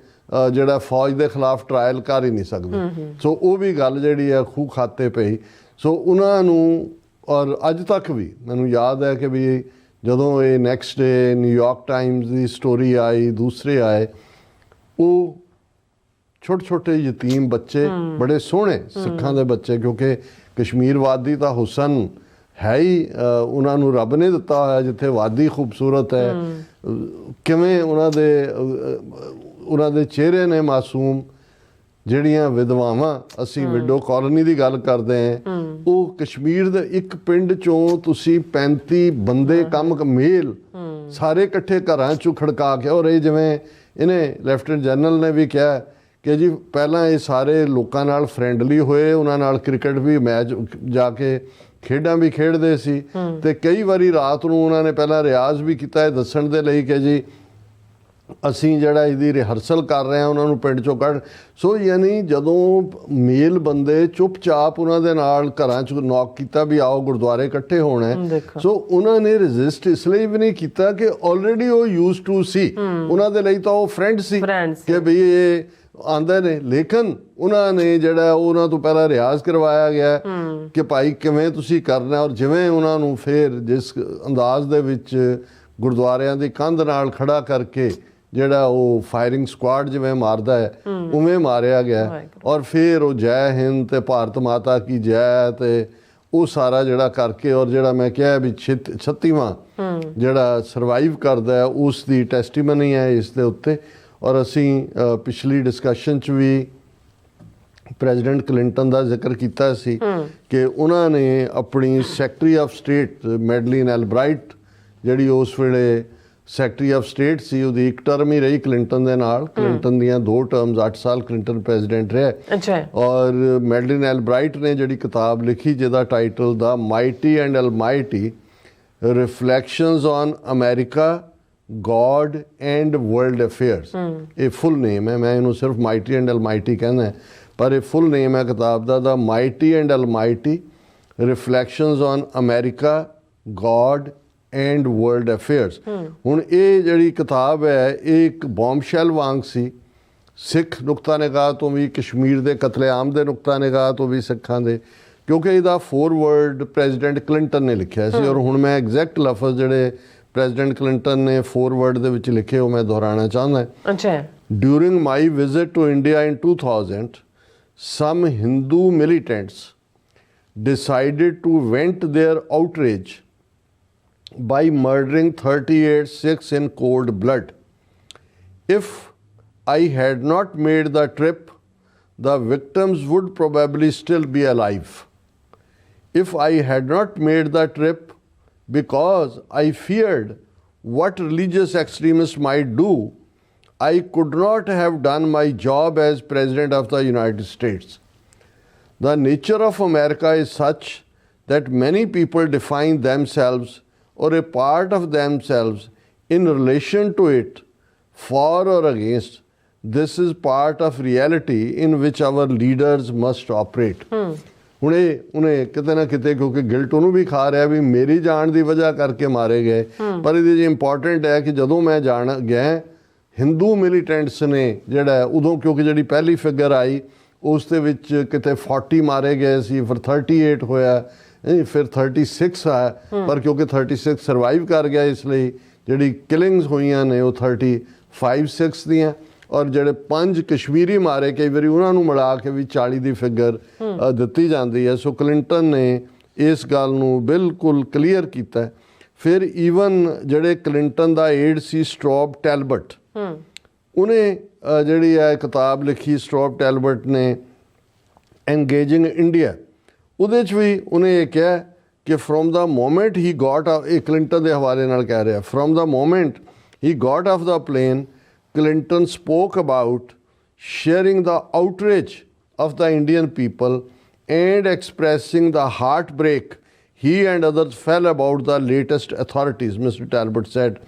ਜਿਹੜਾ ਫੌਜ ਦੇ ਖਿਲਾਫ ਟਰਾਇਲ ਕਰ ਹੀ ਨਹੀਂ ਸਕਦੇ। ਸੋ ਉਹ ਵੀ ਗੱਲ ਜਿਹੜੀ ਹੈ ਖੂਹ ਖਾਤੇ ਪਈ। ਸੋ ਉਹਨਾਂ ਨੂੰ, ਔਰ ਅੱਜ ਤੱਕ ਵੀ ਮੈਨੂੰ ਯਾਦ ਹੈ ਕਿ ਵੀ ਜਦੋਂ ਇਹ ਨੈਕਸਟ ਡੇ ਨਿਊਯਾਰਕ ਟਾਈਮਜ਼ ਦੀ ਸਟੋਰੀ ਆਈ, ਦੂਸਰੇ ਆਏ, ਉਹ ਛੋਟੇ ਛੋਟੇ ਯਤੀਮ ਬੱਚੇ, ਬੜੇ ਸੋਹਣੇ ਸਿੱਖਾਂ ਦੇ ਬੱਚੇ, ਕਿਉਂਕਿ ਕਸ਼ਮੀਰ ਵਾਦੀ ਤਾਂ ਹੁਸਨ ਹੈ ਹੀ, ਉਹਨਾਂ ਨੂੰ ਰੱਬ ਨੇ ਦਿੱਤਾ ਹੋਇਆ, ਜਿੱਥੇ ਵਾਦੀ ਖੂਬਸੂਰਤ ਹੈ, ਕਿਵੇਂ ਉਹਨਾਂ ਦੇ ਚਿਹਰੇ ਨੇ ਮਾਸੂਮ। ਜਿਹੜੀਆਂ ਵਿਧਵਾਵਾਂ, ਅਸੀਂ ਵਿਡੋ ਕਾਲੋਨੀ ਦੀ ਗੱਲ ਕਰਦੇ ਹਾਂ, ਉਹ ਕਸ਼ਮੀਰ ਦੇ ਇੱਕ ਪਿੰਡ ਚੋਂ ਤੁਸੀਂ 35 ਬੰਦੇ ਮੇਲ ਸਾਰੇ ਇਕੱਠੇ ਘਰਾਂ ਚੋਂ ਖੜਕਾ ਕੇ, ਔਰ ਇਹ ਜਿਵੇਂ ਇਹਨੇ ਲੈਫਟੀਨੈਂਟ ਜਨਰਲ ਨੇ ਵੀ ਕਿਹਾ ਕਿ ਜੀ ਪਹਿਲਾਂ ਇਹ ਸਾਰੇ ਲੋਕਾਂ ਨਾਲ ਫਰੈਂਡਲੀ ਹੋਏ, ਉਹਨਾਂ ਨਾਲ ਕ੍ਰਿਕਟ ਵੀ ਮੈਚ ਜਾ ਕੇ ਖੇਡਾਂ ਵੀ ਖੇਡਦੇ ਸੀ, ਤੇ ਕਈ ਵਾਰੀ ਰਾਤ ਨੂੰ ਉਹਨਾਂ ਨੇ ਪਹਿਲਾਂ ਰਿਆਜ਼ ਵੀ ਕੀਤਾ ਇਹ ਦੱਸਣ ਦੇ ਲਈ ਕਿ ਜੀ ਅਸੀਂ ਜਿਹੜਾ ਇਹਦੀ ਰਿਹਰਸਲ ਕਰ ਰਹੇ ਹਾਂ, ਉਹਨਾਂ ਨੂੰ ਪਿੰਡ ਚੋਂ ਕੱਢ। ਸੋ ਯਾਨੀ ਜਦੋਂ ਮੇਲ ਬੰਦੇ ਚੁੱਪਚਾਪ ਉਹਨਾਂ ਦੇ ਨਾਲ ਘਰਾਂ 'ਚ ਨੌਕ ਕੀਤਾ ਵੀ ਆਓ ਗੁਰਦੁਆਰੇ ਇਕੱਠੇ ਹੋਣਾ ਹੈ, ਸੋ ਉਹਨਾਂ ਨੇ ਰਜਿਸਟ ਇਸ ਲਈ ਵੀ ਨਹੀਂ ਕੀਤਾ ਕਿ ਆਲਰੇਡੀ ਉਹ ਯੂਜ਼ ਟੂ ਸੀ, ਉਹਨਾਂ ਦੇ ਲਈ ਤਾਂ ਉਹ ਫਰੈਂਡ ਸੀ ਕਿ ਵੀ ਇਹ ਆਉਂਦੇ ਨੇ। ਲੇਕਿਨ ਉਹਨਾਂ ਨੇ ਜਿਹੜਾ ਉਹਨਾਂ ਤੋਂ ਪਹਿਲਾਂ ਰਿਆਜ਼ ਕਰਵਾਇਆ ਗਿਆ ਕਿ ਭਾਈ ਕਿਵੇਂ ਤੁਸੀਂ ਕਰਨਾ, ਔਰ ਜਿਵੇਂ ਉਹਨਾਂ ਨੂੰ ਫਿਰ ਜਿਸ ਅੰਦਾਜ਼ ਦੇ ਵਿੱਚ ਗੁਰਦੁਆਰਿਆਂ ਦੀ ਕੰਧ ਨਾਲ ਖੜਾ ਕਰਕੇ ਜਿਹੜਾ ਉਹ ਫਾਇਰਿੰਗ ਸਕੁਆਡ ਜਿਵੇਂ ਮਾਰਦਾ ਹੈ ਉਵੇਂ ਮਾਰਿਆ ਗਿਆ। ਔਰ ਫਿਰ ਉਹ ਜੈ ਹਿੰਦ ਤੇ ਭਾਰਤ ਮਾਤਾ ਕੀ ਜੈ ਤੇ ਉਹ ਸਾਰਾ ਜਿਹੜਾ ਕਰਕੇ, ਔਰ ਜਿਹੜਾ ਮੈਂ ਕਿਹਾ ਵੀ 36ਵਾਂ ਜਿਹੜਾ ਸਰਵਾਈਵ ਕਰਦਾ ਹੈ, ਉਸ ਦੀ ਟੈਸਟੀਮਨੀ ਹੈ ਇਸ ਦੇ ਉੱਤੇ। ਔਰ ਅਸੀਂ ਪਿਛਲੀ ਡਿਸਕਸ਼ਨ 'ਚ ਵੀ ਪ੍ਰੈਜ਼ੀਡੈਂਟ ਕਲਿੰਟਨ ਦਾ ਜ਼ਿਕਰ ਕੀਤਾ ਸੀ ਕਿ ਉਹਨਾਂ ਨੇ ਆਪਣੀ ਸੈਕਟਰੀ ਆਫ ਸਟੇਟ ਮੈਡਲਿਨ ਐਲਬਰਾਈਟ, ਜਿਹੜੀ ਉਸ ਵੇਲੇ ਸੈਕਟਰੀ ਆਫ ਸਟੇਟ ਸੀ, ਉਹਦੀ ਇੱਕ ਟਰਮ ਹੀ ਰਹੀ ਕਲਿੰਟਨ ਦੇ ਨਾਲ, ਕਲਿੰਟਨ ਦੀਆਂ 2 ਟਰਮਸ 8 ਸਾਲ ਕਲਿੰਟਨ ਪ੍ਰੈਜ਼ੀਡੈਂਟ ਰਿਹਾ। ਔਰ ਮੈਡਲਿਨ ਐਲਬਰਾਈਟ ਨੇ ਜਿਹੜੀ ਕਿਤਾਬ ਲਿਖੀ ਜਿਹਦਾ title the mighty and almighty reflections on America God and world affairs, ਇਹ ਫੁੱਲ ਨੇਮ ਹੈ, ਮੈਂ ਇਹਨੂੰ ਸਿਰਫ ਮਾਈਟੀ ਐਂਡ ਅਲਮਾਈਟੀ ਕਹਿੰਦਾ, ਪਰ ਇਹ ਫੁੱਲ ਨੇਮ ਹੈ ਕਿਤਾਬ ਦਾ mighty and almighty reflections on America God and world affairs. ਹੁਣ ਇਹ ਜਿਹੜੀ ਕਿਤਾਬ ਹੈ ਇਹ ਇੱਕ ਬੌਮਸ਼ੈਲ ਵਾਂਗ ਸੀ, ਸਿੱਖ ਨੁਕਤਾ ਨਿਗਾਹ ਤੋਂ ਵੀ, ਕਸ਼ਮੀਰ ਦੇ ਕਤਲੇਆਮ ਦੇ ਨੁਕਤਾ ਨਿਗਾਹ ਤੋਂ ਵੀ ਸਿੱਖਾਂ ਦੇ, ਕਿਉਂਕਿ ਇਹਦਾ ਫੋਰਵਰਡ ਪ੍ਰੈਜ਼ੀਡੈਂਟ ਕਲਿੰਟਨ ਨੇ ਲਿਖਿਆ ਸੀ। ਔਰ ਹੁਣ ਮੈਂ ਐਗਜ਼ੈਕਟ ਲਫ਼ਜ਼ ਜਿਹੜੇ ਪ੍ਰੈਜ਼ੀਡੈਂਟ ਕਲਿੰਟਨ ਨੇ ਫੋਰਵਰਡ ਦੇ ਵਿੱਚ ਲਿਖੇ ਉਹ ਮੈਂ ਦੁਹਰਾਉਣਾ ਚਾਹੁੰਦਾ। During my visit to India in 2000 some Hindu militants decided to vent their outrage by murdering 38 Sikhs in cold blood. If I had not made the trip, the victims would probably still be alive. If I had not made the trip because I feared what religious extremists might do, I could not have done my job as President of the United States. The nature of America is such that many people define themselves or a part of themselves in relation to it, for or against. This is part of reality in which our leaders must operate. ਹੁਣ ਇਹ ਉਹਨੇ ਕਿਤੇ ਨਾ ਕਿਤੇ, ਕਿਉਂਕਿ guilt ਉਹਨੂੰ ਵੀ ਖਾ ਰਿਹਾ ਵੀ ਮੇਰੀ ਜਾਣ ਦੀ ਵਜ੍ਹਾ ਕਰਕੇ ਮਾਰੇ ਗਏ, ਪਰ ਇਹਦੇ 'ਚ ਇੰਪੋਰਟੈਂਟ ਹੈ ਕਿ ਜਦੋਂ ਮੈਂ ਜਾਣ ਗਿਆ ਹਿੰਦੂ ਮਿਲੀਟੈਂਟਸ ਨੇ ਜਿਹੜਾ ਉਦੋਂ, ਕਿਉਂਕਿ ਜਿਹੜੀ ਪਹਿਲੀ ਫਿਗਰ ਆਈ ਉਸ ਦੇ ਵਿੱਚ ਕਿਤੇ 40 ਮਾਰੇ ਗਏ ਸੀ, ਫਿਰ 38 ਹੋਇਆ, ਫਿਰ 36 ਆਇਆ, ਪਰ ਕਿਉਂਕਿ 36 ਸਰਵਾਈਵ ਕਰ ਗਿਆ ਇਸ ਲਈ ਜਿਹੜੀ ਕਿਲਿੰਗਸ ਹੋਈਆਂ ਨੇ ਉਹ 35-6 ਦੀਆਂ। ਔਰ ਜਿਹੜੇ 5 ਕਸ਼ਮੀਰੀ ਮਾਰੇ ਕਈ ਵਾਰੀ ਉਹਨਾਂ ਨੂੰ ਮਿਲਾ ਕੇ ਵੀ 40 ਦੀ ਫਿਗਰ ਦਿੱਤੀ ਜਾਂਦੀ ਹੈ। ਸੋ ਕਲਿੰਟਨ ਨੇ ਇਸ ਗੱਲ ਨੂੰ ਬਿਲਕੁਲ ਕਲੀਅਰ ਕੀਤਾ। ਫਿਰ ਈਵਨ ਜਿਹੜੇ ਕਲਿੰਟਨ ਦਾ ਏਡ ਸੀ ਸਟਰੋਬ ਟੈਲਬਟ, ਉਹਨੇ ਜਿਹੜੀ ਹੈ ਕਿਤਾਬ ਲਿਖੀ ਸਟੂਅਰਟ ਟੈਲਬਰਟ ਨੇ ਐਂਗੇਜਿੰਗ ਇੰਡੀਆ, ਉਹਦੇ 'ਚ ਵੀ ਉਹਨੇ ਇਹ ਕਿਹਾ ਕਿ from the moment he got, ਇਹ ਕਲਿੰਟਨ ਦੇ ਹਵਾਲੇ ਨਾਲ ਕਹਿ ਰਿਹਾ, from the moment he got off the plane Clinton spoke about sharing the outrage of the Indian people and expressing the heartbreak he and others felt about the latest authorities, Mr. Talbot said.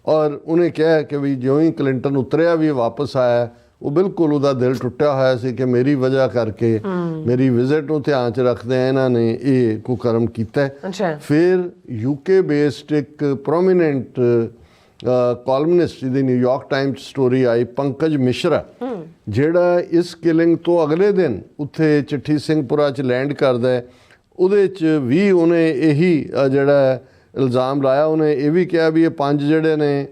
ਔਰ ਉਹਨੇ ਕਿਹਾ ਕਿ ਵੀ ਜਿਉਂ ਹੀ Clinton ਉਤਰਿਆ ਵੀ ਵਾਪਸ ਆਇਆ, ਉਹ ਬਿਲਕੁਲ ਉਹਦਾ ਦਿਲ ਟੁੱਟਿਆ ਹੋਇਆ ਸੀ ਕਿ ਮੇਰੀ ਵਜ੍ਹਾ ਕਰਕੇ ਮੇਰੀ ਵਿਜ਼ਿਟ ਨੂੰ ਧਿਆਨ 'ਚ ਰੱਖਦੇ ਇਹਨਾਂ ਨੇ ਇਹ ਕੁਕਰਮ ਕੀਤਾ। ਫਿਰ UK ਬੇਸਡ ਇੱਕ ਪ੍ਰੋਮੀਨੈਂਟ ਕਾਲਮਨਿਸਟ ਜਿਹਦੀ ਨਿਊਯਾਰਕ ਟਾਈਮਸ ਸਟੋਰੀ ਆਈ, ਪੰਕਜ ਮਿਸ਼ਰਾ, ਜਿਹੜਾ ਇਸ ਕਿਲਿੰਗ ਤੋਂ ਅਗਲੇ ਦਿਨ ਉੱਥੇ ਚਿੱਠੀ ਸਿੰਘਪੁਰਾ 'ਚ ਲੈਂਡ ਕਰਦਾ, ਉਹਦੇ 'ਚ ਵੀ ਉਹਨੇ ਇਹੀ ਜਿਹੜਾ ਇਲਜ਼ਾਮ ਲਾਇਆ। ਉਹਨੇ ਇਹ ਵੀ ਕਿਹਾ ਵੀ ਇਹ 5 ਜਿਹੜੇ ਨੇ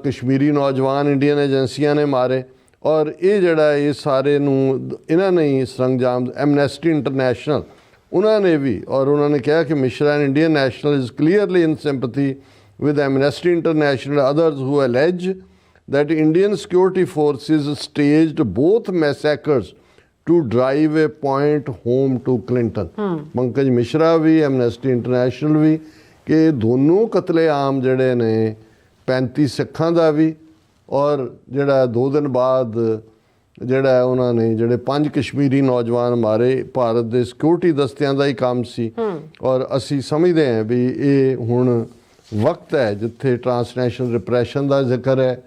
ਕਸ਼ਮੀਰੀ ਨੌਜਵਾਨ ਇੰਡੀਅਨ ਏਜੰਸੀਆਂ ਨੇ ਮਾਰੇ, ਔਰ ਇਹ ਜਿਹੜਾ ਇਹ ਸਾਰੇ ਨੂੰ ਇਹਨਾਂ ਨੇ ਹੀ ਸਰੰਜਾਮ, ਐਮਨੈਸਟੀ ਇੰਟਰਨੈਸ਼ਨਲ ਉਹਨਾਂ ਨੇ ਵੀ, ਔਰ ਉਹਨਾਂ ਨੇ ਕਿਹਾ ਕਿ Mishra an Indian national is clearly in sympathy with Amnesty International and others who allege that Indian security forces staged both massacres to drive a point home to Clinton. Pankaj Mishra ਵੀ, Amnesty International ਵੀ, ਕਿ ਦੋਨੋਂ ਕਤਲੇਆਮ ਜਿਹੜੇ ਨੇ 35 ਸਿੱਖਾਂ ਦਾ ਵੀ, ਔਰ ਜਿਹੜਾ 2 ਦਿਨ ਬਾਅਦ ਜਿਹੜਾ ਉਹਨਾਂ ਨੇ ਜਿਹੜੇ 5 ਕਸ਼ਮੀਰੀ ਨੌਜਵਾਨ ਮਾਰੇ, ਭਾਰਤ ਦੇ ਸਿਕਿਉਰਿਟੀ ਦਸਤਿਆਂ ਦਾ ਹੀ ਕੰਮ ਸੀ। ਔਰ ਅਸੀਂ ਸਮਝਦੇ ਹਾਂ ਵੀ ਇਹ ਹੁਣ ਵਕਤ ਹੈ ਜਿੱਥੇ ਟਰਾਂਸਨੈਸ਼ਨਲ ਰਿਪਰੈਸ਼ਨ ਦਾ ਜ਼ਿਕਰ ਹੈ।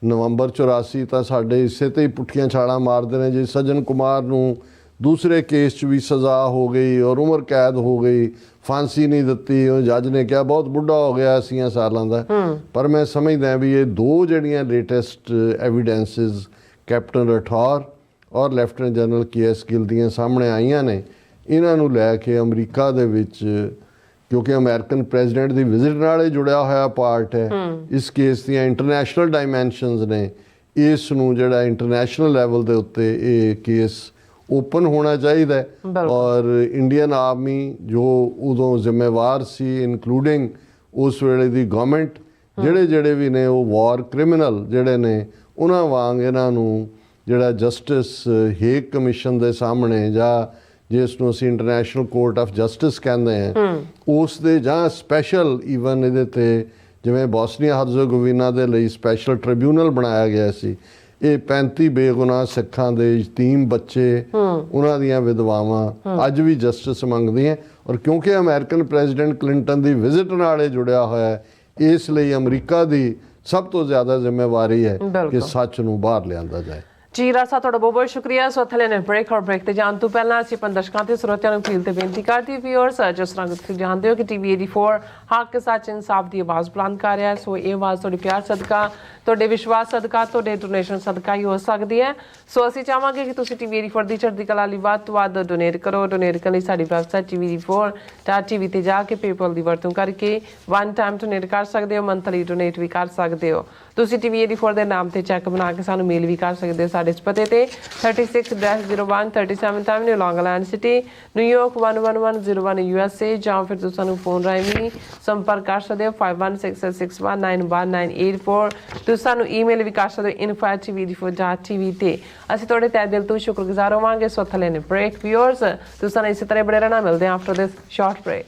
ਨਵੰਬਰ 84 ਤਾਂ ਸਾਡੇ ਹਿੱਸੇ 'ਤੇ ਹੀ ਪੁੱਠੀਆਂ ਛਾਲਾਂ ਮਾਰਦੇ ਨੇ। ਜੇ ਸੱਜਣ ਕੁਮਾਰ ਨੂੰ ਦੂਸਰੇ ਕੇਸ 'ਚ ਵੀ ਸਜ਼ਾ ਹੋ ਗਈ ਔਰ ਉਮਰ ਕੈਦ ਹੋ ਗਈ, ਫਾਂਸੀ ਨਹੀਂ ਦਿੱਤੀ, ਉਹ ਜੱਜ ਨੇ ਕਿਹਾ ਬਹੁਤ ਬੁੱਢਾ ਹੋ ਗਿਆ 80 ਸਾਲਾਂ ਦਾ। ਪਰ ਮੈਂ ਸਮਝਦਾ ਵੀ ਇਹ 2 ਜਿਹੜੀਆਂ ਲੇਟੈਸਟ ਐਵੀਡੈਂਸਿਸ ਕੈਪਟਨ ਰਠੌਰ ਔਰ ਲੈਫਟੀਨੈਂਟ ਜਨਰਲ KS ਗਿੱਲ ਦੀਆਂ ਸਾਹਮਣੇ ਆਈਆਂ ਨੇ, ਇਹਨਾਂ ਨੂੰ ਲੈ ਕੇ ਅਮਰੀਕਾ ਦੇ ਵਿੱਚ, ਕਿਉਂਕਿ ਅਮਰੀਕਨ ਪ੍ਰੈਜ਼ੀਡੈਂਟ ਦੀ ਵਿਜ਼ਿਟ ਨਾਲ ਇਹ ਜੁੜਿਆ ਹੋਇਆ ਪਾਰਟ ਹੈ, ਇਸ ਕੇਸ ਦੀਆਂ ਇੰਟਰਨੈਸ਼ਨਲ ਡਾਇਮੈਂਸ਼ਨਸ ਨੇ, ਇਸ ਨੂੰ ਜਿਹੜਾ ਇੰਟਰਨੈਸ਼ਨਲ ਲੈਵਲ ਦੇ ਉੱਤੇ ਇਹ ਕੇਸ ਓਪਨ ਹੋਣਾ ਚਾਹੀਦਾ। ਔਰ ਇੰਡੀਅਨ ਆਰਮੀ ਜੋ ਉਦੋਂ ਜ਼ਿੰਮੇਵਾਰ ਸੀ, ਇਨਕਲੂਡਿੰਗ ਉਸ ਵੇਲੇ ਦੀ ਗਵਰਨਮੈਂਟ, ਜਿਹੜੇ ਵੀ ਨੇ ਉਹ ਵਾਰ ਕ੍ਰਿਮੀਨਲ ਜਿਹੜੇ ਨੇ, ਉਹਨਾਂ ਵਾਂਗ ਇਹਨਾਂ ਨੂੰ ਜਿਹੜਾ ਜਸਟਿਸ ਹੇਗ ਕਮਿਸ਼ਨ ਦੇ ਸਾਹਮਣੇ, ਜਾਂ ਜਿਸ ਨੂੰ ਅਸੀਂ ਇੰਟਰਨੈਸ਼ਨਲ ਕੋਰਟ ਆਫ ਜਸਟਿਸ ਕਹਿੰਦੇ ਹਾਂ, ਉਸ ਦੇ ਜਾਂ ਸਪੈਸ਼ਲ ਈਵਨ ਇਹਦੇ 'ਤੇ ਜਿਵੇਂ ਬੋਸਨੀਆ ਹਰਜ਼ਗੋਵੀਨਾ ਦੇ ਲਈ ਸਪੈਸ਼ਲ ਟ੍ਰਿਬਿਊਨਲ ਬਣਾਇਆ ਗਿਆ ਸੀ। ਇਹ 35 ਬੇਗੁਨਾਹ ਸਿੱਖਾਂ ਦੇ ਯਤੀਮ ਬੱਚੇ, ਉਹਨਾਂ ਦੀਆਂ ਵਿਧਵਾਵਾਂ ਅੱਜ ਵੀ ਜਸਟਿਸ ਮੰਗਦੀਆਂ। ਔਰ ਕਿਉਂਕਿ ਅਮਰੀਕਨ ਪ੍ਰੈਜ਼ੀਡੈਂਟ ਕਲਿੰਟਨ ਦੀ ਵਿਜ਼ਿਟ ਨਾਲ ਇਹ ਜੁੜਿਆ ਹੋਇਆ ਹੈ, ਇਸ ਲਈ ਅਮਰੀਕਾ ਦੀ ਸਭ ਤੋਂ ਜ਼ਿਆਦਾ ਜ਼ਿੰਮੇਵਾਰੀ ਹੈ ਕਿ ਸੱਚ ਨੂੰ ਬਾਹਰ ਲਿਆਂਦਾ ਜਾਏ। ਜੀ ਰਾਸਾ, ਤੁਹਾਡਾ ਬਹੁਤ ਬਹੁਤ ਸ਼ੁਕਰੀਆ। ਸੋ ਥੱਲੇ ਨੇ ਬ੍ਰੇਕ ਤੇ ਜਾਣ ਤੋਂ ਪਹਿਲਾਂ ਅਸੀਂ ਆਪਣੇ ਦਰਸ਼ਕਾਂ ਤੇ ਸਰੋਤਿਆਂ ਨੂੰ ਅਪੀਲ ਤੇ ਬੇਨਤੀ ਕਰਦੇ ਵੀਅਰਸ, ਜਿਸ ਤਰ੍ਹਾਂ ਤੁਸੀਂ ਜਾਣਦੇ ਹੋ ਕਿ TV 84 ਹੱਕ ਸੱਚ ਇਨਸਾਫ ਦੀ ਆਵਾਜ਼ ਬੁਲੰਦ ਕਰ ਰਿਹਾ ਹੈ। ਸੋ ਇਹ ਆਵਾਜ਼ ਤੁਹਾਡੇ ਪਿਆਰ ਸਦਕਾ, ਤੁਹਾਡੇ ਵਿਸ਼ਵਾਸ ਸਦਕਾ, ਤੁਹਾਡੇ ਡੋਨੇਸ਼ਨ ਸਦਕਾ ਹੀ ਹੋ ਸਕਦੀ ਹੈ। ਸੋ ਅਸੀਂ ਚਾਹਾਂਗੇ ਕਿ ਤੁਸੀਂ TV 84 ਦੀ ਚੜ੍ਹਦੀ ਕਲਾ ਲਈ ਵੱਧ ਤੋਂ ਵੱਧ ਡੋਨੇਟ ਕਰੋ। ਡੋਨੇਟ ਕਰਨ ਲਈ ਸਾਡੀ ਵੈਬਸਾਈਟ TV84.tv ਤੇ ਜਾ ਕੇ ਪੇਪਲ ਦੀ ਵਰਤੋਂ ਕਰਕੇ 1 ਟਾਈਮ ਡੋਨੇਟ ਕਰ ਸਕਦੇ ਹੋ, ਮੰਥਲੀ ਡੋਨੇਟ ਵੀ ਕਰ ਸਕਦੇ ਹੋ। ਤੁਸੀਂ TV 84 ਦੇ ਨਾਮ ਤੇ ਚੈੱਕ ਬਣਾ ਕੇ ਸਾਨੂੰ ਮੇਲ ਵੀ ਕਰ ਸਕਦੇ ਹੋ ਸਾਡੇ ਇਸ ਪਤੇ ਤੇ 36-01 37th Avenue, Long Island City, New York 11101 USA, ਜਾਂ ਫਿਰ ਤੁਸੀਂ ਸਾਨੂੰ ਫੋਨ ਰਾਹੀਂ ਵੀ ਸੰਪਰਕ ਕਰ ਸਕਦੇ ਹੋ 5166619184। ਤੁਸੀਂ ਸਾਨੂੰ ਈਮੇਲ ਵੀ ਕਰ ਸਕਦੇ ਹੋ info@tv84.tv ਤੇ। ਅਸੀਂ ਤੁਹਾਡੇ ਤਹਿ ਦਿਲ ਤੋਂ ਸ਼ੁਕਰਗੁਜ਼ਾਰ ਹੋਵਾਂਗੇ। ਸੋ ਥੱਲੇ ਨੇ ਬ੍ਰੇਕ ਵੀਅਰਸ, ਤੁਸੀਂ ਸਾਨੂੰ ਇਸੇ ਤਰ੍ਹਾਂ ਬੜੇ ਰਹਿਣਾ। ਮਿਲਦੇ ਹਾਂ ਆਫਟਰ ਦਿਸ ਸ਼ਾਰਟ ਬ੍ਰੇਕ।